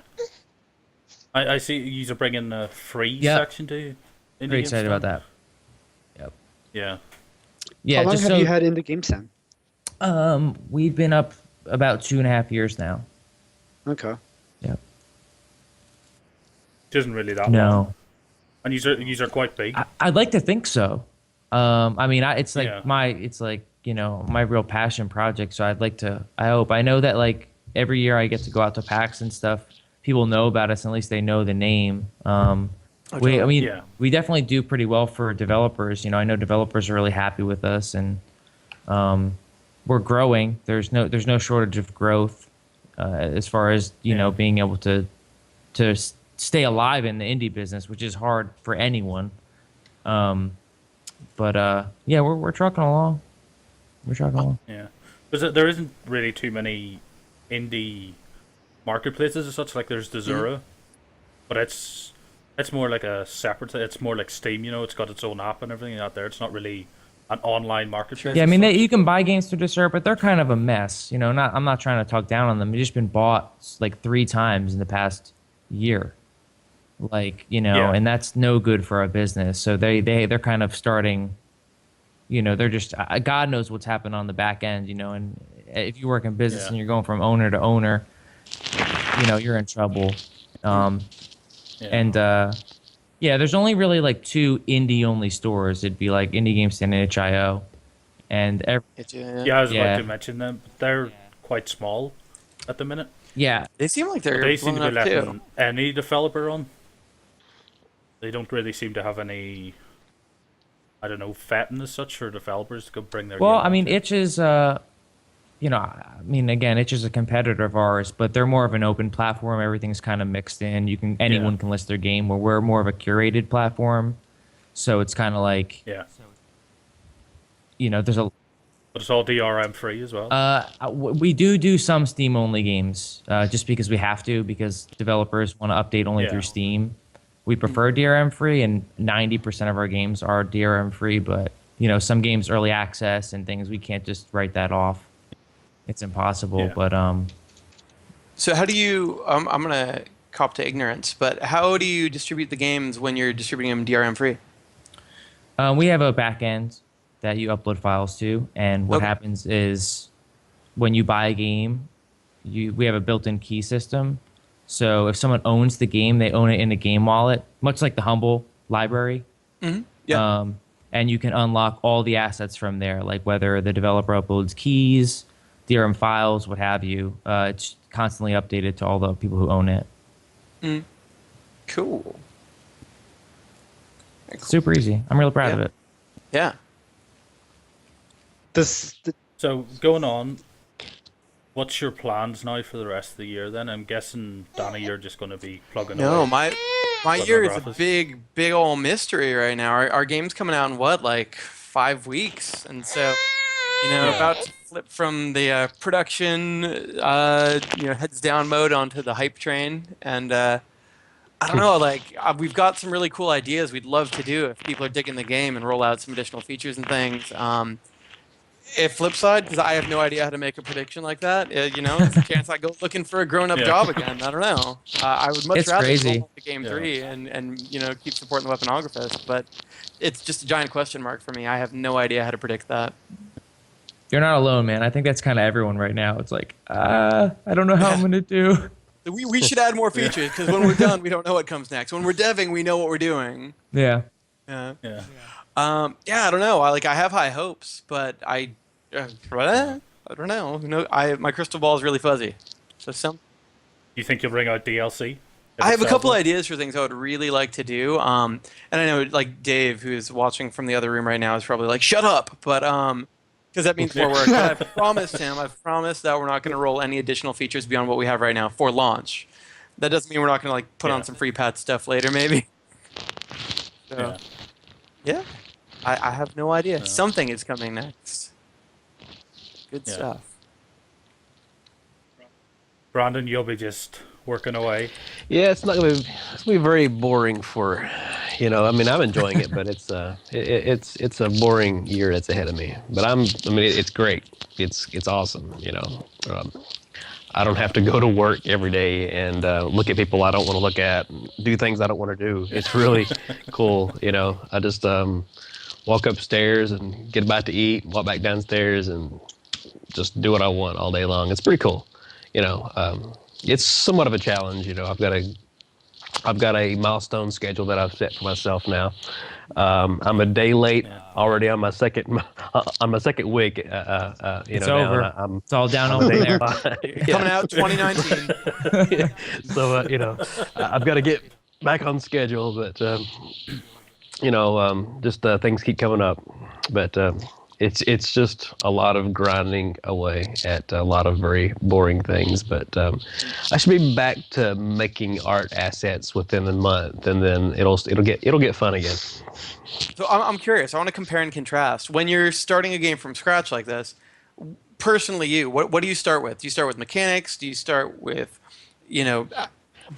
Speaker 4: I see you are bringing a free
Speaker 2: Yeah.
Speaker 4: section to Indie
Speaker 2: Very
Speaker 4: Games
Speaker 2: excited about
Speaker 4: Stand?
Speaker 2: that. Yep.
Speaker 4: Yeah.
Speaker 2: Yeah.
Speaker 1: How long
Speaker 2: just
Speaker 1: have
Speaker 2: so,
Speaker 1: you had in the game stand?
Speaker 2: we've been up about 2.5 years now.
Speaker 1: Okay.
Speaker 2: Yep.
Speaker 4: It isn't really that long.
Speaker 2: No,
Speaker 4: And you are quite big.
Speaker 2: I'd like to think so. I mean, it's like
Speaker 4: Yeah.
Speaker 2: my real passion project. So I'd like to. I hope. I know that like every year I get to go out to PAX and stuff. People know about us, at least they know the name.
Speaker 4: Yeah.
Speaker 2: We definitely do pretty well for developers. I know developers are really happy with us, and we're growing. There's no shortage of growth as far as being able to stay alive in the indie business, which is hard for anyone. But yeah, we're trucking along. We're trucking along.
Speaker 4: Yeah. There isn't really too many indie marketplaces as such. Like there's Desura, but it's more like a separate. It's more like Steam. It's got its own app and everything out there. It's not really an online marketplace.
Speaker 2: Yeah, I
Speaker 4: as
Speaker 2: mean,
Speaker 4: such.
Speaker 2: you can buy games through Desert, but they're kind of a mess. I'm not trying to talk down on them. They've just been bought like 3 times in the past year.
Speaker 4: Yeah.
Speaker 2: And that's no good for a business. So they're kind of starting, they're just, God knows what's happened on the back end, and if you work in business
Speaker 4: Yeah.
Speaker 2: and you're going from owner to owner, you're in trouble.
Speaker 4: Yeah.
Speaker 2: And Yeah, there's only really like two indie only stores. It'd be like Indie Game Stand and itch.io, and
Speaker 4: Yeah, I was about
Speaker 2: yeah,
Speaker 4: to mention them. But they're quite small at the minute.
Speaker 2: yeah,
Speaker 3: They seem like
Speaker 4: But
Speaker 3: they're
Speaker 4: they seem to
Speaker 3: blowing
Speaker 4: be
Speaker 3: up too.
Speaker 4: letting any developer on. They don't really seem to have any, I don't know, vetting as such for developers to go bring their
Speaker 2: Well,
Speaker 4: game
Speaker 2: I mean,
Speaker 4: onto.
Speaker 2: Itch is, you know, I mean, again, Itch is a competitor of ours, but they're more of an open platform. Everything's kind of mixed in. Anyone can list their game. Where we're more of a curated platform, so it's kind of like,
Speaker 4: Yeah.
Speaker 2: there's a.
Speaker 4: But it's all DRM free as well.
Speaker 2: We do some Steam only games, just because we have to, because developers want to update only
Speaker 4: Yeah.
Speaker 2: through Steam. We prefer DRM free, and 90% of our games are DRM free. But some games early access and things, we can't just write that off. It's impossible.
Speaker 4: Yeah.
Speaker 2: But
Speaker 3: So how do you? I'm gonna cop to ignorance, but how do you distribute the games when you're distributing them DRM free?
Speaker 2: we have a back end that you upload files to, and what
Speaker 3: Okay.
Speaker 2: happens is when you buy a game, we have a built-in key system. So if someone owns the game, they own it in a game wallet, much like the Humble library.
Speaker 3: Yeah.
Speaker 2: And you can unlock all the assets from there, like whether the developer uploads keys, DRM files, what have you. It's constantly updated to all the people who own it.
Speaker 3: Cool.
Speaker 2: Super easy. I'm real proud of
Speaker 3: Yeah.
Speaker 2: it.
Speaker 3: Yeah.
Speaker 4: So going on, what's your plans now for the rest of the year? Then I'm guessing, Danny, you're just going to be plugging
Speaker 3: No,
Speaker 4: away.
Speaker 3: my
Speaker 4: But
Speaker 3: year
Speaker 4: no
Speaker 3: is a
Speaker 4: graphics.
Speaker 3: big old mystery right now. Our game's coming out in what, like 5 weeks, and so about to flip from the production heads down mode onto the hype train, and I don't know, like we've got some really cool ideas we'd love to do if people are digging the game and roll out some additional features and things. If flip side, because I have no idea how to make a prediction like that, there's a chance I go looking for a grown-up
Speaker 4: Yeah.
Speaker 3: job again. I don't know. I would much
Speaker 2: It's
Speaker 3: rather
Speaker 2: crazy.
Speaker 3: roll to Game
Speaker 4: Yeah.
Speaker 3: 3 and keep supporting the Weaponographist, but it's just a giant question mark for me. I have no idea how to predict that.
Speaker 2: You're not alone, man. I think that's kind of everyone right now. It's like, I don't know how I'm going to do.
Speaker 3: We should add more features, because when we're done, we don't know what comes next. When we're deving, we know what we're doing.
Speaker 2: Yeah.
Speaker 3: Yeah.
Speaker 4: Yeah.
Speaker 3: I don't know. I have high hopes, but I don't know. My crystal ball is really fuzzy. So
Speaker 4: You think you'll bring out DLC? if
Speaker 3: I
Speaker 4: it
Speaker 3: have a
Speaker 4: sells
Speaker 3: couple
Speaker 4: well?
Speaker 3: ideas for things I would really like to do. And I know, like Dave, who's watching from the other room right now, is probably like, "Shut up!" But because that means more work. But I've promised that we're not going to roll any additional features beyond what we have right now for launch. That doesn't mean we're not going to like put on
Speaker 4: Yeah.
Speaker 3: some free patch stuff later, maybe.
Speaker 4: Yeah.
Speaker 3: So, yeah, I have no idea. Something is coming next. Good
Speaker 4: Yeah.
Speaker 3: stuff.
Speaker 4: Brandon, you'll be just working away.
Speaker 5: Yeah, it's gonna be very boring for, I mean, I'm enjoying it, but it's a boring year that's ahead of me. But it's great. It's awesome. I don't have to go to work every day and look at people I don't want to look at, and do things I don't want to do. It's really cool. I just walk upstairs and get about to eat, walk back downstairs, and just do what I want all day long. It's pretty cool. It's somewhat of a challenge. I've got a milestone schedule that I've set for myself now. I'm a day late already on my second week.
Speaker 2: It's
Speaker 5: now,
Speaker 2: over.
Speaker 5: and
Speaker 2: It's all down over there.
Speaker 3: Coming out 2019.
Speaker 5: So I've got to get back on schedule, but just things keep coming up. But it's just a lot of grinding away at a lot of very boring things. But I should be back to making art assets within a month, and then it'll get fun again.
Speaker 3: So I'm curious. I want to compare and contrast. When you're starting a game from scratch like this, personally, what do you start with? Do you start with mechanics? Do you start with,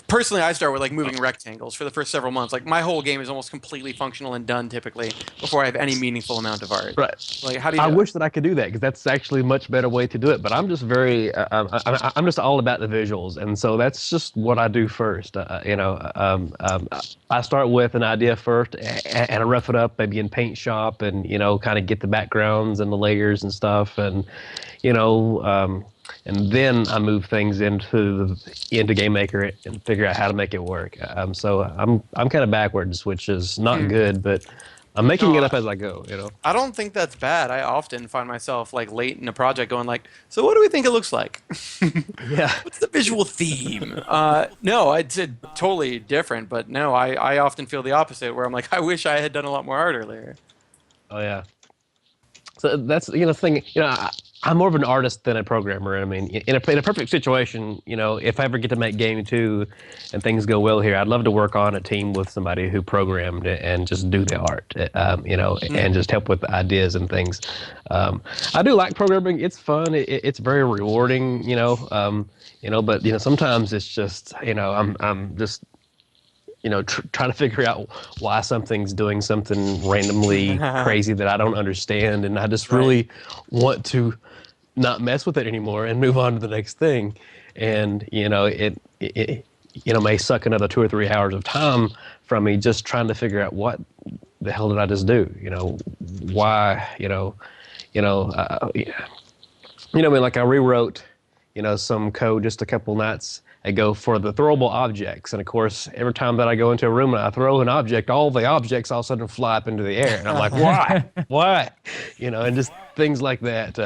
Speaker 3: personally, I start with like moving rectangles for the first several months. Like my whole game is almost completely functional and done typically before I have any meaningful amount of art.
Speaker 5: Right.
Speaker 3: Like how do you?
Speaker 5: I
Speaker 3: do it?
Speaker 5: wish that I could do that, because that's actually a much better way to do it. But I'm just very, I'm just all about the visuals, and so that's just what I do first. I start with an idea first, and I rough it up maybe in Paint Shop, and kind of get the backgrounds and the layers and stuff, and and then I move things into Game Maker and figure out how to make it work. So I'm kind of backwards, which is not good, but I'm making it up as I go.
Speaker 3: I don't think that's bad. I often find myself like late in a project going like, so what do we think it looks like?
Speaker 5: Yeah.
Speaker 3: What's the visual theme? No, I'd say totally different, but no, I often feel the opposite where I'm like, I wish I had done a lot more art earlier.
Speaker 5: Oh yeah. So that's the thing. I'm more of an artist than a programmer. I mean, in a perfect situation, if I ever get to make game 2 and things go well here, I'd love to work on a team with somebody who programmed it and just do the art, and just help with the ideas and things. I do like programming. It's fun. It's very rewarding, but sometimes it's just, I'm just trying to figure out why something's doing something randomly crazy that I don't understand, and I just really want to not mess with it anymore and move on to the next thing. And it may suck another 2 or 3 hours of time from me just trying to figure out what the hell did I just do? Why? Like I rewrote some code just a couple nights ago for the throwable objects. And of course, every time that I go into a room and I throw an object, all the objects all of a sudden fly up into the air. And I'm like, why? Why? And just things like that.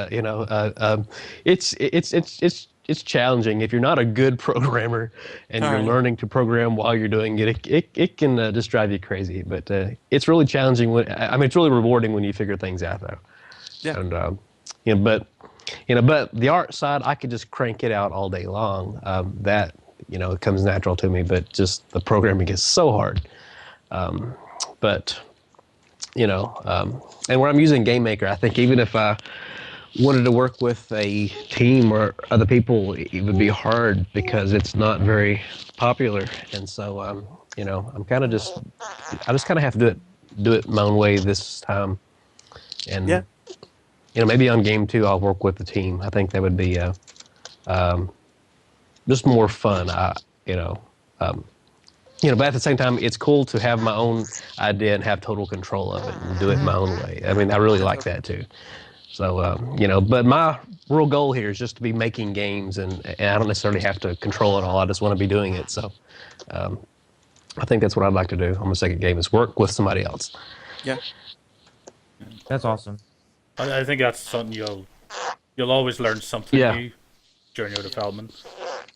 Speaker 5: It's challenging. If you're not a good programmer and you're learning to program while you're doing it, it can just drive you crazy. But it's really challenging. It's really rewarding when you figure things out, though.
Speaker 3: Yeah.
Speaker 5: And, but the art side, I could just crank it out all day long. That, it comes natural to me, but just the programming is so hard. And where I'm using Game Maker, I think even if I wanted to work with a team or other people, it would be hard because it's not very popular. And so, I'm kind of I just kind of have to do it my own way this time. And maybe on game 2 I'll work with the team. I think that would be just more fun. But at the same time, it's cool to have my own idea and have total control of it and do it my own way. I mean, I really like that too. So, but my real goal here is just to be making games, and I don't necessarily have to control it all. I just want to be doing it. So, I think that's what I'd like to do on my second game is work with somebody else.
Speaker 3: Yeah.
Speaker 2: That's awesome.
Speaker 4: I think that's something you'll always learn something new during your development,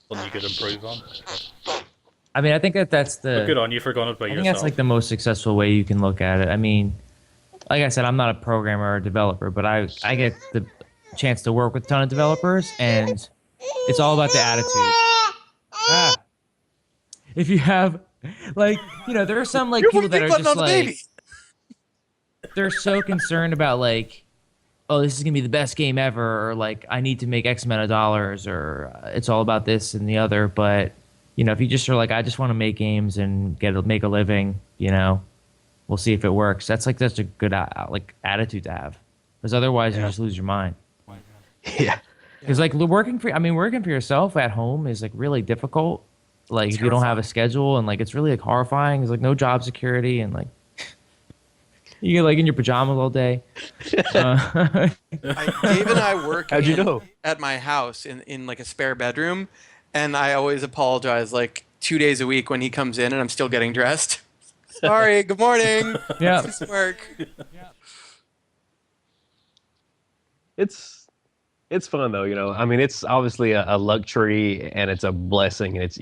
Speaker 4: something you could improve on.
Speaker 2: I mean, I think that's
Speaker 4: But good on you for going out by yourself.
Speaker 2: I think that's like the most successful way you can look at it. I mean, like I said, I'm not a programmer or a developer, but I get the chance to work with a ton of developers, and it's all about the attitude. If you have, there are some people that are just they're so concerned about oh, this is gonna be the best game ever, or I need to make X amount of dollars, or it's all about this and the other. But if you just are I just want to make games and make a living, we'll see if it works. That's such a good attitude to have, because otherwise you just lose your mind.
Speaker 5: Yeah.
Speaker 2: Because working for yourself at home is really difficult. If you don't have a schedule, and it's really horrifying. There's no job security, and you get in your pajamas all day.
Speaker 3: Dave and I work
Speaker 5: How'd you know?
Speaker 3: at my house in a spare bedroom, and I always apologize 2 days a week when he comes in and I'm still getting dressed. Sorry, good morning.
Speaker 2: Yeah.
Speaker 3: It's work.
Speaker 5: It's fun though, I mean, it's obviously a luxury and it's a blessing, and it's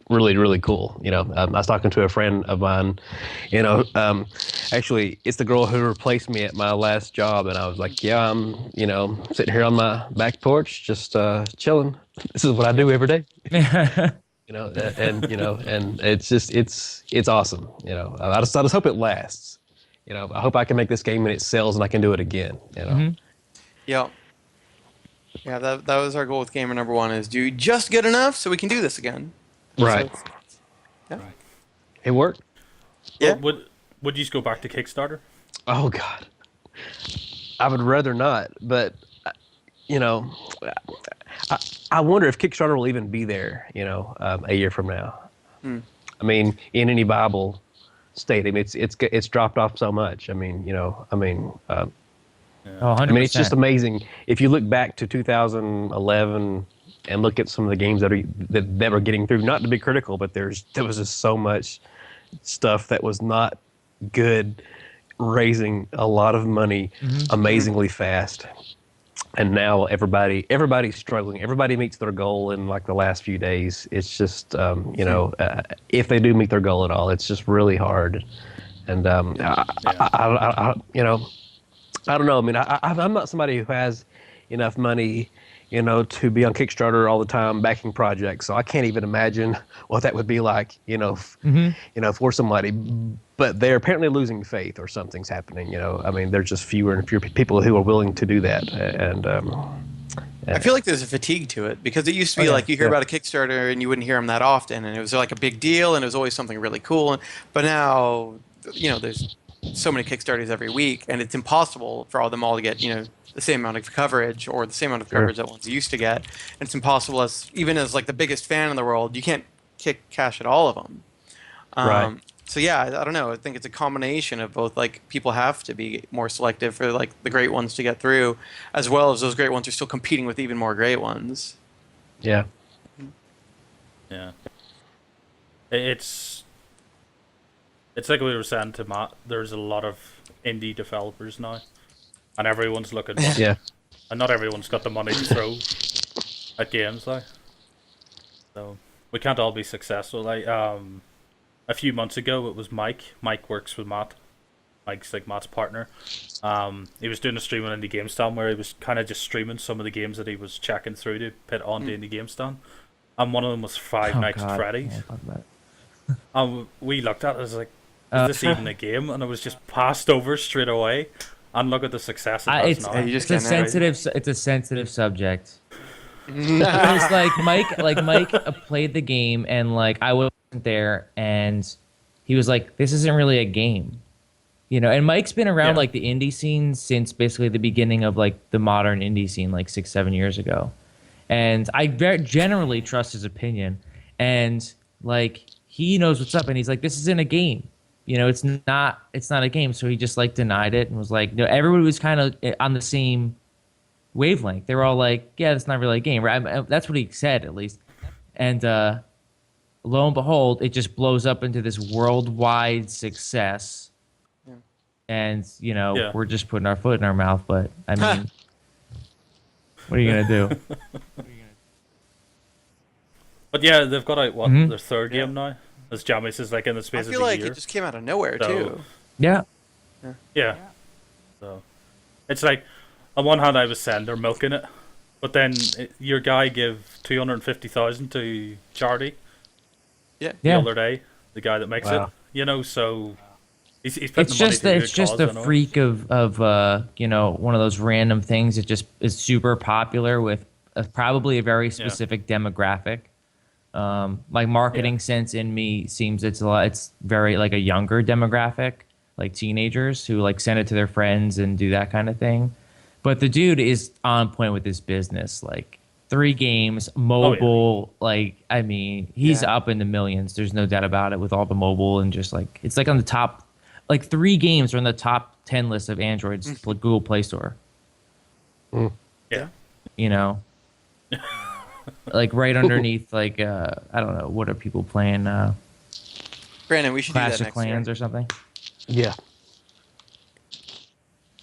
Speaker 5: really, really cool. I was talking to a friend of mine, actually it's the girl who replaced me at my last job, and I was like, yeah, I'm, sitting here on my back porch, just chilling. This is what I do every day. And it's just, it's awesome. I just hope it lasts. I hope I can make this game and it sells and I can do it again.
Speaker 2: Mm-hmm.
Speaker 3: Yeah. Yeah, that was our goal with gamer number 1 is do just good enough so we can do this again.
Speaker 5: Right.
Speaker 3: So, yeah.
Speaker 5: It worked.
Speaker 3: Yeah.
Speaker 4: Would you just go back to Kickstarter?
Speaker 5: Oh God. I would rather not, but I wonder if Kickstarter will even be there, a year from now. I mean, in any viable state, I mean, it's dropped off so much. I mean,
Speaker 2: Oh, 100%.
Speaker 5: I mean, it's just amazing. If you look back to 2011 and look at some of the games that were getting through, not to be critical, but there was just so much stuff that was not good, raising a lot of money amazingly fast. And now everybody's struggling. Everybody meets their goal in like the last few days. It's just, if they do meet their goal at all, it's just really hard. And I don't know. I mean, I'm not somebody who has enough money, to be on Kickstarter all the time backing projects. So I can't even imagine what that would be like, for somebody. But they're apparently losing faith, or something's happening. I mean, there's just fewer and fewer people who are willing to do that. And
Speaker 3: I feel like there's a fatigue to it, because it used to be like you hear about a Kickstarter and you wouldn't hear them that often, and it was like a big deal and it was always something really cool. But now, there's so many Kickstarters every week, and it's impossible for them all to get, the same amount of coverage, or the same amount of coverage that ones used to get. And it's impossible, even as like the biggest fan in the world, you can't kick cash at all of them.
Speaker 5: Right.
Speaker 3: So yeah, I don't know. I think it's a combination of both. Like, people have to be more selective for like the great ones to get through, as well as those great ones are still competing with even more great ones.
Speaker 5: Yeah.
Speaker 4: Yeah. It's like we were saying to Matt. There's a lot of indie developers now, and everyone's looking.
Speaker 5: Yeah.
Speaker 4: And not everyone's got the money to throw at games, like. So we can't all be successful. Like, a few months ago, it was Mike. Mike works with Matt. Mike's like Matt's partner. He was doing a stream on Indie Game Stand where he was kind of just streaming some of the games that he was checking through to put onto Indie Game Stand. And one of them was Five Nights at Freddy's. We looked at it as like, is this even a game? And it was just passed over straight away. And look at the success it has now.
Speaker 2: It's a sensitive subject. It's like Mike played the game, and like I wasn't there, and he was like, "This isn't really a game," And Mike's been around like the indie scene since basically the beginning of like the modern indie scene, like 6-7 years ago, and I generally trust his opinion, and like he knows what's up, and he's like, "This isn't a game." It's not a game. So he just like denied it and was like, everybody was kind of on the same wavelength. They were all like, yeah, that's not really a game, right? That's what he said, at least. And lo and behold, it just blows up into this worldwide success. Yeah. And, we're just putting our foot in our mouth. But, I mean, what are you going to do?
Speaker 4: But yeah, they've got out, their third game now? As Jamie says, like in the space of a year.
Speaker 3: I feel like it just came out of nowhere, too.
Speaker 2: Yeah.
Speaker 4: Yeah. So, it's like, on one hand, I was saying they're milking it, but then your guy gave 250,000 to charity.
Speaker 3: Yeah.
Speaker 4: The other day, the guy that makes it. So he's putting the money to
Speaker 2: it's just a freak of one of those random things. It just is super popular with probably a very specific demographic. My marketing sense in me seems it's very like a younger demographic, like teenagers who like send it to their friends and do that kind of thing. But the dude is on point with his business, like 3 games, mobile, like, I mean, he's up in the millions. There's no doubt about it with all the mobile, and just like, it's like on the top, like 3 games are on the top 10 list of Android's Google Play Store.
Speaker 4: Yeah.
Speaker 2: Like right underneath, like, I don't know, what are people playing?
Speaker 3: Brandon, we should
Speaker 2: Clash
Speaker 3: do that
Speaker 2: of
Speaker 3: next
Speaker 2: Clans
Speaker 3: year.
Speaker 2: or something?
Speaker 5: Yeah.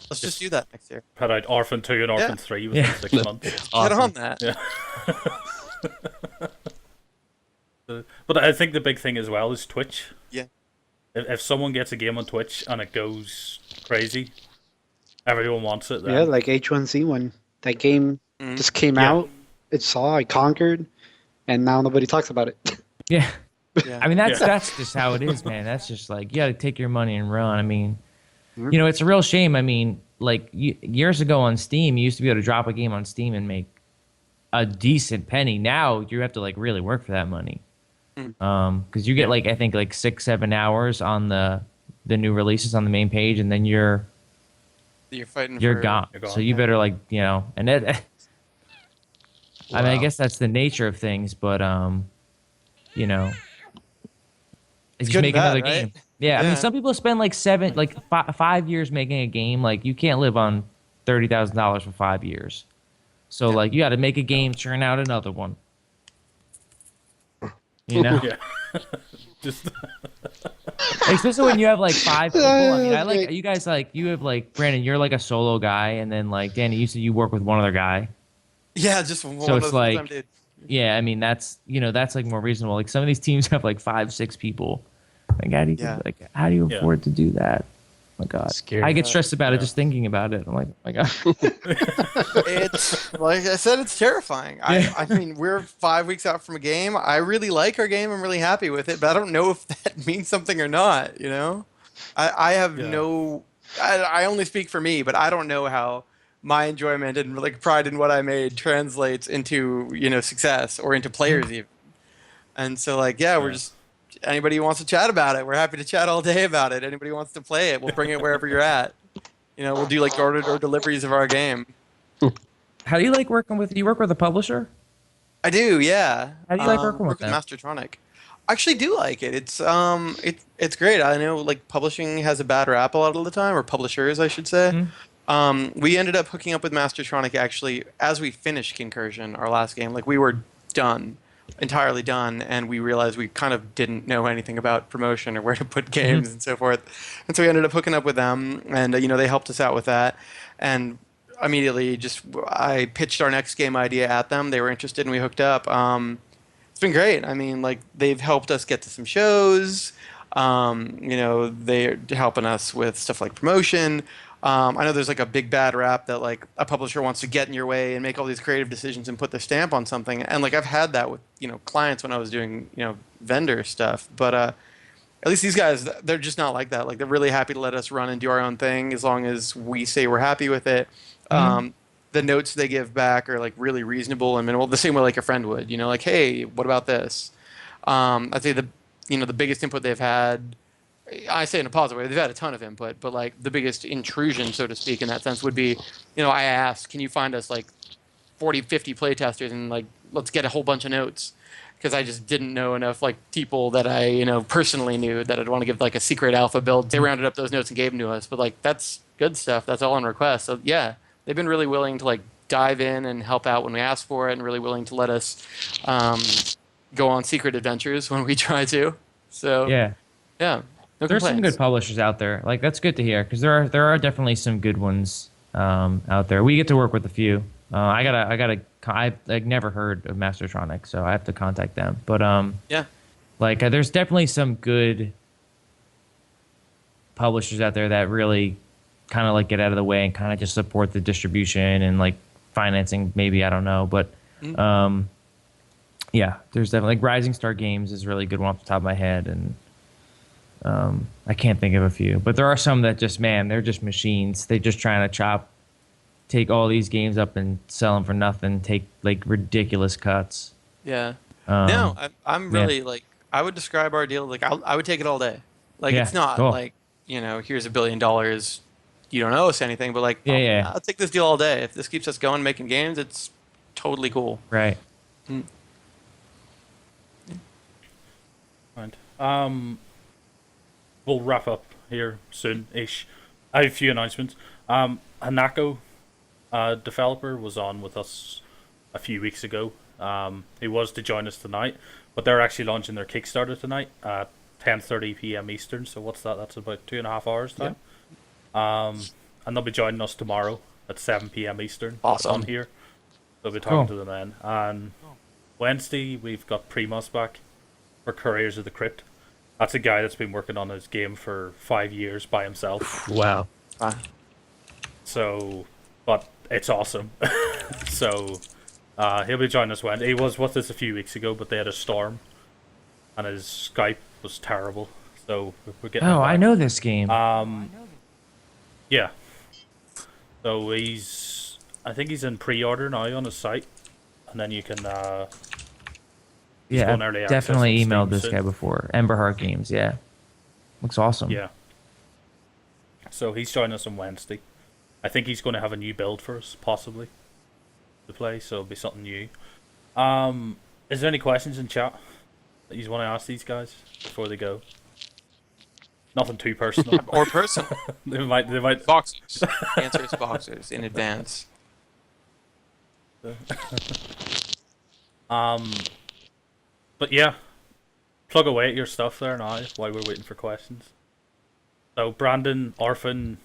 Speaker 3: Let's just do that next year.
Speaker 4: Put out Orphan 2 and Orphan 3 within 6 months.
Speaker 3: Get on that.
Speaker 4: Yeah. But I think the big thing as well is Twitch.
Speaker 3: Yeah.
Speaker 4: If someone gets a game on Twitch and it goes crazy, everyone wants it then.
Speaker 1: Yeah, like H1Z1. That game just came out. It saw, I conquered, and now nobody talks about it.
Speaker 2: Yeah. I mean, that's just how it is, man. That's just like, you got to take your money and run. I mean, it's a real shame. I mean, like years ago on Steam, you used to be able to drop a game on Steam and make a decent penny. Now you have to like really work for that money. Because you get like, I think like 6-7 hours on the new releases on the main page, and then you're
Speaker 3: fighting.
Speaker 2: You're gone. So you better like, and it. I mean, I guess that's the nature of things, but
Speaker 3: It's
Speaker 2: just
Speaker 3: good
Speaker 2: make
Speaker 3: and bad,
Speaker 2: another
Speaker 3: right?
Speaker 2: game. Yeah, I
Speaker 3: Yeah.
Speaker 2: mean, some people spend like 5 years making a game. Like, you can't live on $30,000 for 5 years. So like you got to make a game, churn out another one. You know,
Speaker 4: Yeah. Just
Speaker 2: especially when you have like 5 people. I mean, I like
Speaker 1: Great.
Speaker 2: you guys like you have like Brandon. You're like a solo guy, and then like Danny, you said you work with one other guy.
Speaker 3: Yeah, just one
Speaker 2: So it's
Speaker 3: other full-time
Speaker 2: like,
Speaker 3: dude.
Speaker 2: yeah, I mean that's that's like more reasonable. Like some of these teams have like 5, 6 people. Like how do you
Speaker 4: Yeah.
Speaker 2: afford to do that? Oh my God,
Speaker 5: Scary.
Speaker 2: I get stressed about it
Speaker 4: Yeah.
Speaker 2: just thinking about it. I'm like, oh my God.
Speaker 3: It's like I said, it's terrifying. I mean, we're 5 weeks out from a game. I really like our game. I'm really happy with it, but I don't know if that means something or not. You know, I have
Speaker 4: Yeah.
Speaker 3: no. I only speak for me, but I don't know how my enjoyment and like pride in what I made translates into success or into players even. And so like we're
Speaker 4: Yeah.
Speaker 3: just anybody who wants to chat about it, we're happy to chat all day about it. Anybody who wants to play it, we'll bring it wherever you're at. We'll do like door-to-door deliveries of our game.
Speaker 2: How do you like working with? You work with a publisher?
Speaker 3: I do, yeah.
Speaker 2: How do you like working with
Speaker 3: work
Speaker 2: them?
Speaker 3: Mastertronic. I actually do like it. It's great. I know like publishing has a bad rap a lot of the time, or publishers, I should say. We ended up hooking up with Mastertronic actually as we finished Concursion, our last game. Like we were done, entirely done, and we realized we kind of didn't know anything about promotion or where to put games and so forth. And so we ended up hooking up with them, and they helped us out with that. And immediately, I pitched our next game idea at them. They were interested, and we hooked up. It's been great. I mean, like they've helped us get to some shows. They're helping us with stuff like promotion. I know there's like a big bad rap that like a publisher wants to get in your way and make all these creative decisions and put their stamp on something. And like I've had that with clients when I was doing vendor stuff. But at least these guys, they're just not like that. Like they're really happy to let us run and do our own thing as long as we say we're happy with it. The notes they give back are like really reasonable and minimal, the same way like a friend would. Like, hey, what about this? I'd say the biggest input they've had. I say in a positive way, they've had a ton of input, but like the biggest intrusion, so to speak, in that sense would be, I asked, can you find us like 40, 50 playtesters and like, let's get a whole bunch of notes. Because I just didn't know enough like people that I, personally knew that I'd want to give like a secret alpha build. They rounded up those notes and gave them to us, but like, that's good stuff. That's all on request. So yeah, they've been really willing to like dive in and help out when we ask for it and really willing to let us go on secret adventures when we try to. So
Speaker 2: Yeah.
Speaker 3: yeah. No
Speaker 2: There's some
Speaker 3: complaints.
Speaker 2: good publishers out there. Like that's good to hear because there are definitely some good ones out there. We get to work with a few. I've like never heard of Mastertronic, so I have to contact them. But
Speaker 3: Yeah.
Speaker 2: like there's definitely some good publishers out there that really kind of like get out of the way and kind of just support the distribution and like financing. Maybe I don't know, but yeah, there's definitely like Rising Star Games is really good one off the top of my head and. I can't think of a few, but there are some that just, man, they're just machines. They're just trying to take all these games up and sell them for nothing, take like ridiculous cuts.
Speaker 3: Yeah.
Speaker 2: Um,
Speaker 3: I'm really like, I would describe our deal like I would take it all day. Like
Speaker 2: Yeah,
Speaker 3: it's not
Speaker 2: cool.
Speaker 3: like, here's $1 billion. You don't owe us anything, but like,
Speaker 2: Yeah.
Speaker 3: I'll take this deal all day. If this keeps us going making games, it's totally cool.
Speaker 2: Right.
Speaker 4: Right. We'll wrap up here soon-ish. I have a few announcements. Hanako, developer, was on with us a few weeks ago. He was to join us tonight, but they're actually launching their Kickstarter tonight at 10:30 p.m. Eastern. So what's that? That's about 2.5 hours time. And they'll be joining us tomorrow at 7 p.m. Eastern.
Speaker 3: Awesome.
Speaker 4: On here. They'll be talking
Speaker 2: Cool.
Speaker 4: to them then. And Wednesday we've got Primos back for Couriers of the Crypt. That's a guy that's been working on his game for 5 years by himself.
Speaker 5: Wow.
Speaker 4: So, but it's awesome. So, he'll be joining us Wednesday. He was with us a few weeks ago, but they had a storm, and his Skype was terrible. So we're getting.
Speaker 2: Oh,
Speaker 4: him
Speaker 2: I
Speaker 4: back.
Speaker 2: know this game.
Speaker 4: Yeah. So I think he's in pre-order now on his site, and then you can.
Speaker 2: yeah,
Speaker 4: going early
Speaker 2: I've
Speaker 4: access
Speaker 2: definitely
Speaker 4: on
Speaker 2: emailed
Speaker 4: Steam
Speaker 2: this
Speaker 4: soon.
Speaker 2: guy before. Emberheart Games, yeah. Looks awesome.
Speaker 4: Yeah. So he's joining us on Wednesday. I think he's going to have a new build for us, possibly, to play. So it'll be something new. Is there any questions in chat that you want to ask these guys before they go? Nothing too personal.
Speaker 3: Or personal.
Speaker 4: They might.
Speaker 3: Boxers. The answer is boxers in advance.
Speaker 4: But yeah, plug away at your stuff there now while we're waiting for questions. So Brandon, Orphan,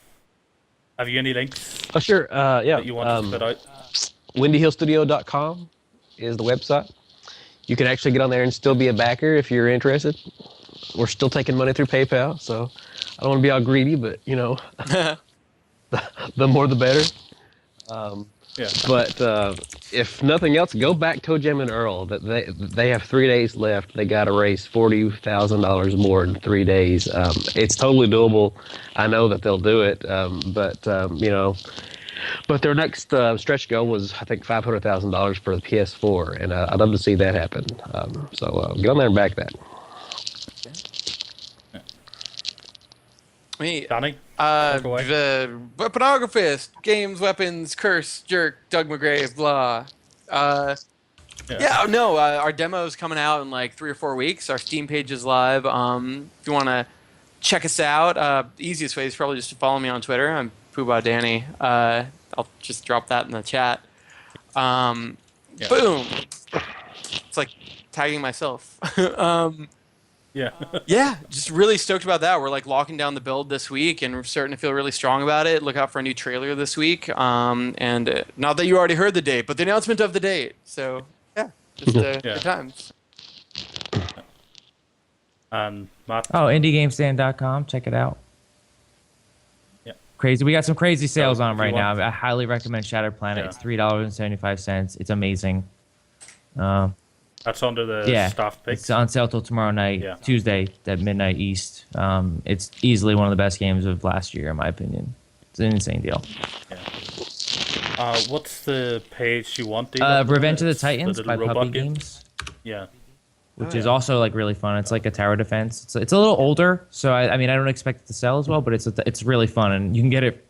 Speaker 4: have you any links
Speaker 5: Oh, sure. Yeah.
Speaker 4: that you want to spit out?
Speaker 5: WindyHillStudio.com is the website. You can actually get on there and still be a backer if you're interested. We're still taking money through PayPal, so I don't want to be all greedy, but you know, the more the better.
Speaker 4: Yeah.
Speaker 5: But if nothing else, go back Toe Jam and Earl. That they have 3 days left. They got to raise $40,000 more in 3 days. It's totally doable. I know that they'll do it. You know, but their next stretch goal was I think $500,000 for the PS4, and I'd love to see that happen. So get on there and back that.
Speaker 3: Me.
Speaker 4: Danny? away.
Speaker 3: The Weaponographist, Games, Weapons, Curse, Jerk, Doug McGrave, blah. Our demo's coming out in like 3 or 4 weeks. Our Steam page is live. If you want to check us out, the easiest way is probably just to follow me on Twitter. I'm Poobah Danny. I'll just drop that in the chat. Boom. It's like tagging myself. Yeah, just really stoked about that. We're like locking down the build this week, and we're starting to feel really strong about it. Look out for a new trailer this week. And not that you already heard the date, but the announcement of the date. So yeah, just good times.
Speaker 4: Matt?
Speaker 2: Oh, indiegamestand.com. Check it out.
Speaker 4: Yeah.
Speaker 2: Crazy. We got some crazy sales
Speaker 4: So,
Speaker 2: on
Speaker 4: if
Speaker 2: right
Speaker 4: you
Speaker 2: now.
Speaker 4: want-
Speaker 2: I highly recommend Shattered Planet.
Speaker 4: Yeah.
Speaker 2: It's $3.75. It's amazing.
Speaker 4: That's under the staff pick.
Speaker 2: It's on sale till tomorrow night,
Speaker 4: Yeah.
Speaker 2: Tuesday at midnight East. It's easily one of the best games of last year, in my opinion. It's an insane deal.
Speaker 4: What's the page you want? David?
Speaker 2: Revenge of the
Speaker 4: It's
Speaker 2: Titans
Speaker 4: little
Speaker 2: by
Speaker 4: robot
Speaker 2: Puppy
Speaker 4: game?
Speaker 2: Games,
Speaker 4: Yeah.
Speaker 2: which is also like really fun. It's like a tower defense. It's a little older, so I mean I don't expect it to sell as well, but it's really fun, and you can get it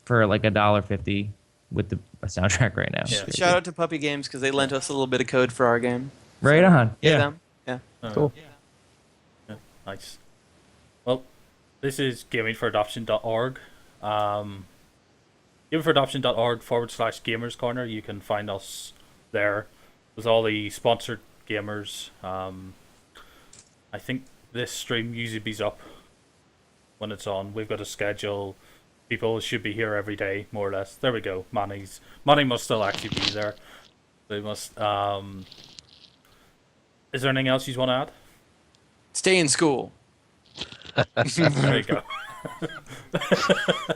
Speaker 2: for like $1.50 with the soundtrack right now.
Speaker 4: Yeah.
Speaker 2: It's crazy.
Speaker 3: Shout out to Puppy Games because they lent us a little bit of code for our game.
Speaker 2: Right on.
Speaker 3: Yeah.
Speaker 2: Yeah.
Speaker 3: Them. Yeah.
Speaker 5: Cool.
Speaker 4: Yeah, nice. Well, this is gamingforadoption.org. Gamingforadoption.org/gamers corner. You can find us there with all the sponsored gamers. I think this stream usually be up when it's on. We've got a schedule. People should be here every day, more or less. There we go. Manny must still actually be there. They must. Is there anything else you want to add?
Speaker 3: Stay in school.
Speaker 4: There you go.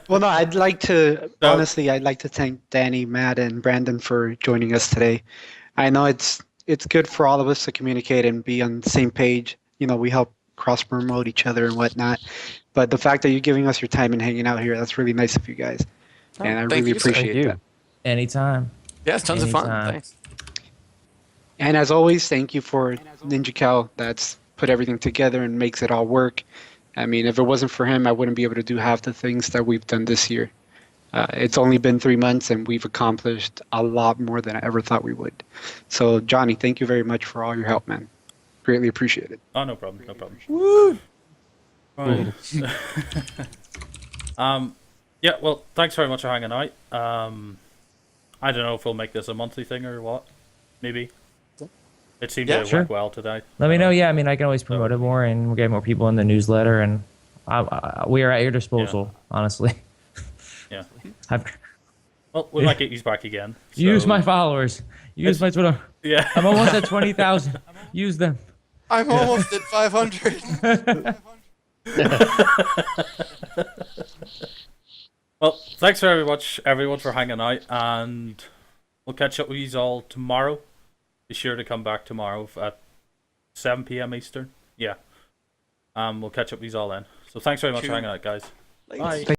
Speaker 1: Well, no, I'd like to thank Danny, Matt, and Brandon for joining us today. I know it's good for all of us to communicate and be on the same page. You know, we help cross promote each other and whatnot. But the fact that you're giving us your time and hanging out here, that's really nice of you guys. And I
Speaker 3: thank
Speaker 1: really
Speaker 3: you, sir.
Speaker 1: appreciate
Speaker 5: Thank you.
Speaker 1: that.
Speaker 2: Anytime.
Speaker 3: Yeah, it's tons of fun.
Speaker 2: Anytime.
Speaker 3: Thanks.
Speaker 1: And as always, thank you for Ninja Cal that's put everything together and makes it all work. I mean, if it wasn't for him, I wouldn't be able to do half the things that we've done this year. It's only been 3 months, and we've accomplished a lot more than I ever thought we would. So, Johnny, thank you very much for all your help, man. Greatly appreciate it.
Speaker 4: Oh, no problem. No problem. Woo! Right. Yeah, well, thanks very much for hanging out. I don't know if we'll make this a monthly thing or what. Maybe. It seemed to
Speaker 2: sure.
Speaker 4: work well today.
Speaker 2: Let me know. Yeah, I mean, I can always promote it more, and we'll get more people in the newsletter, and we are at your disposal, honestly.
Speaker 4: Yeah.
Speaker 2: I've
Speaker 4: Well, we might get you back again.
Speaker 2: Use
Speaker 4: so-
Speaker 2: my followers. Use my Twitter.
Speaker 4: Yeah.
Speaker 2: I'm almost at 20,000. Use them.
Speaker 3: I'm almost at 500.
Speaker 4: Well, thanks very much, everyone, for hanging out, and we'll catch up with you all tomorrow. Be sure to come back tomorrow at 7 p.m. Eastern. Yeah. We'll catch up with you all then. So thanks very much for hanging out, guys.
Speaker 3: Bye.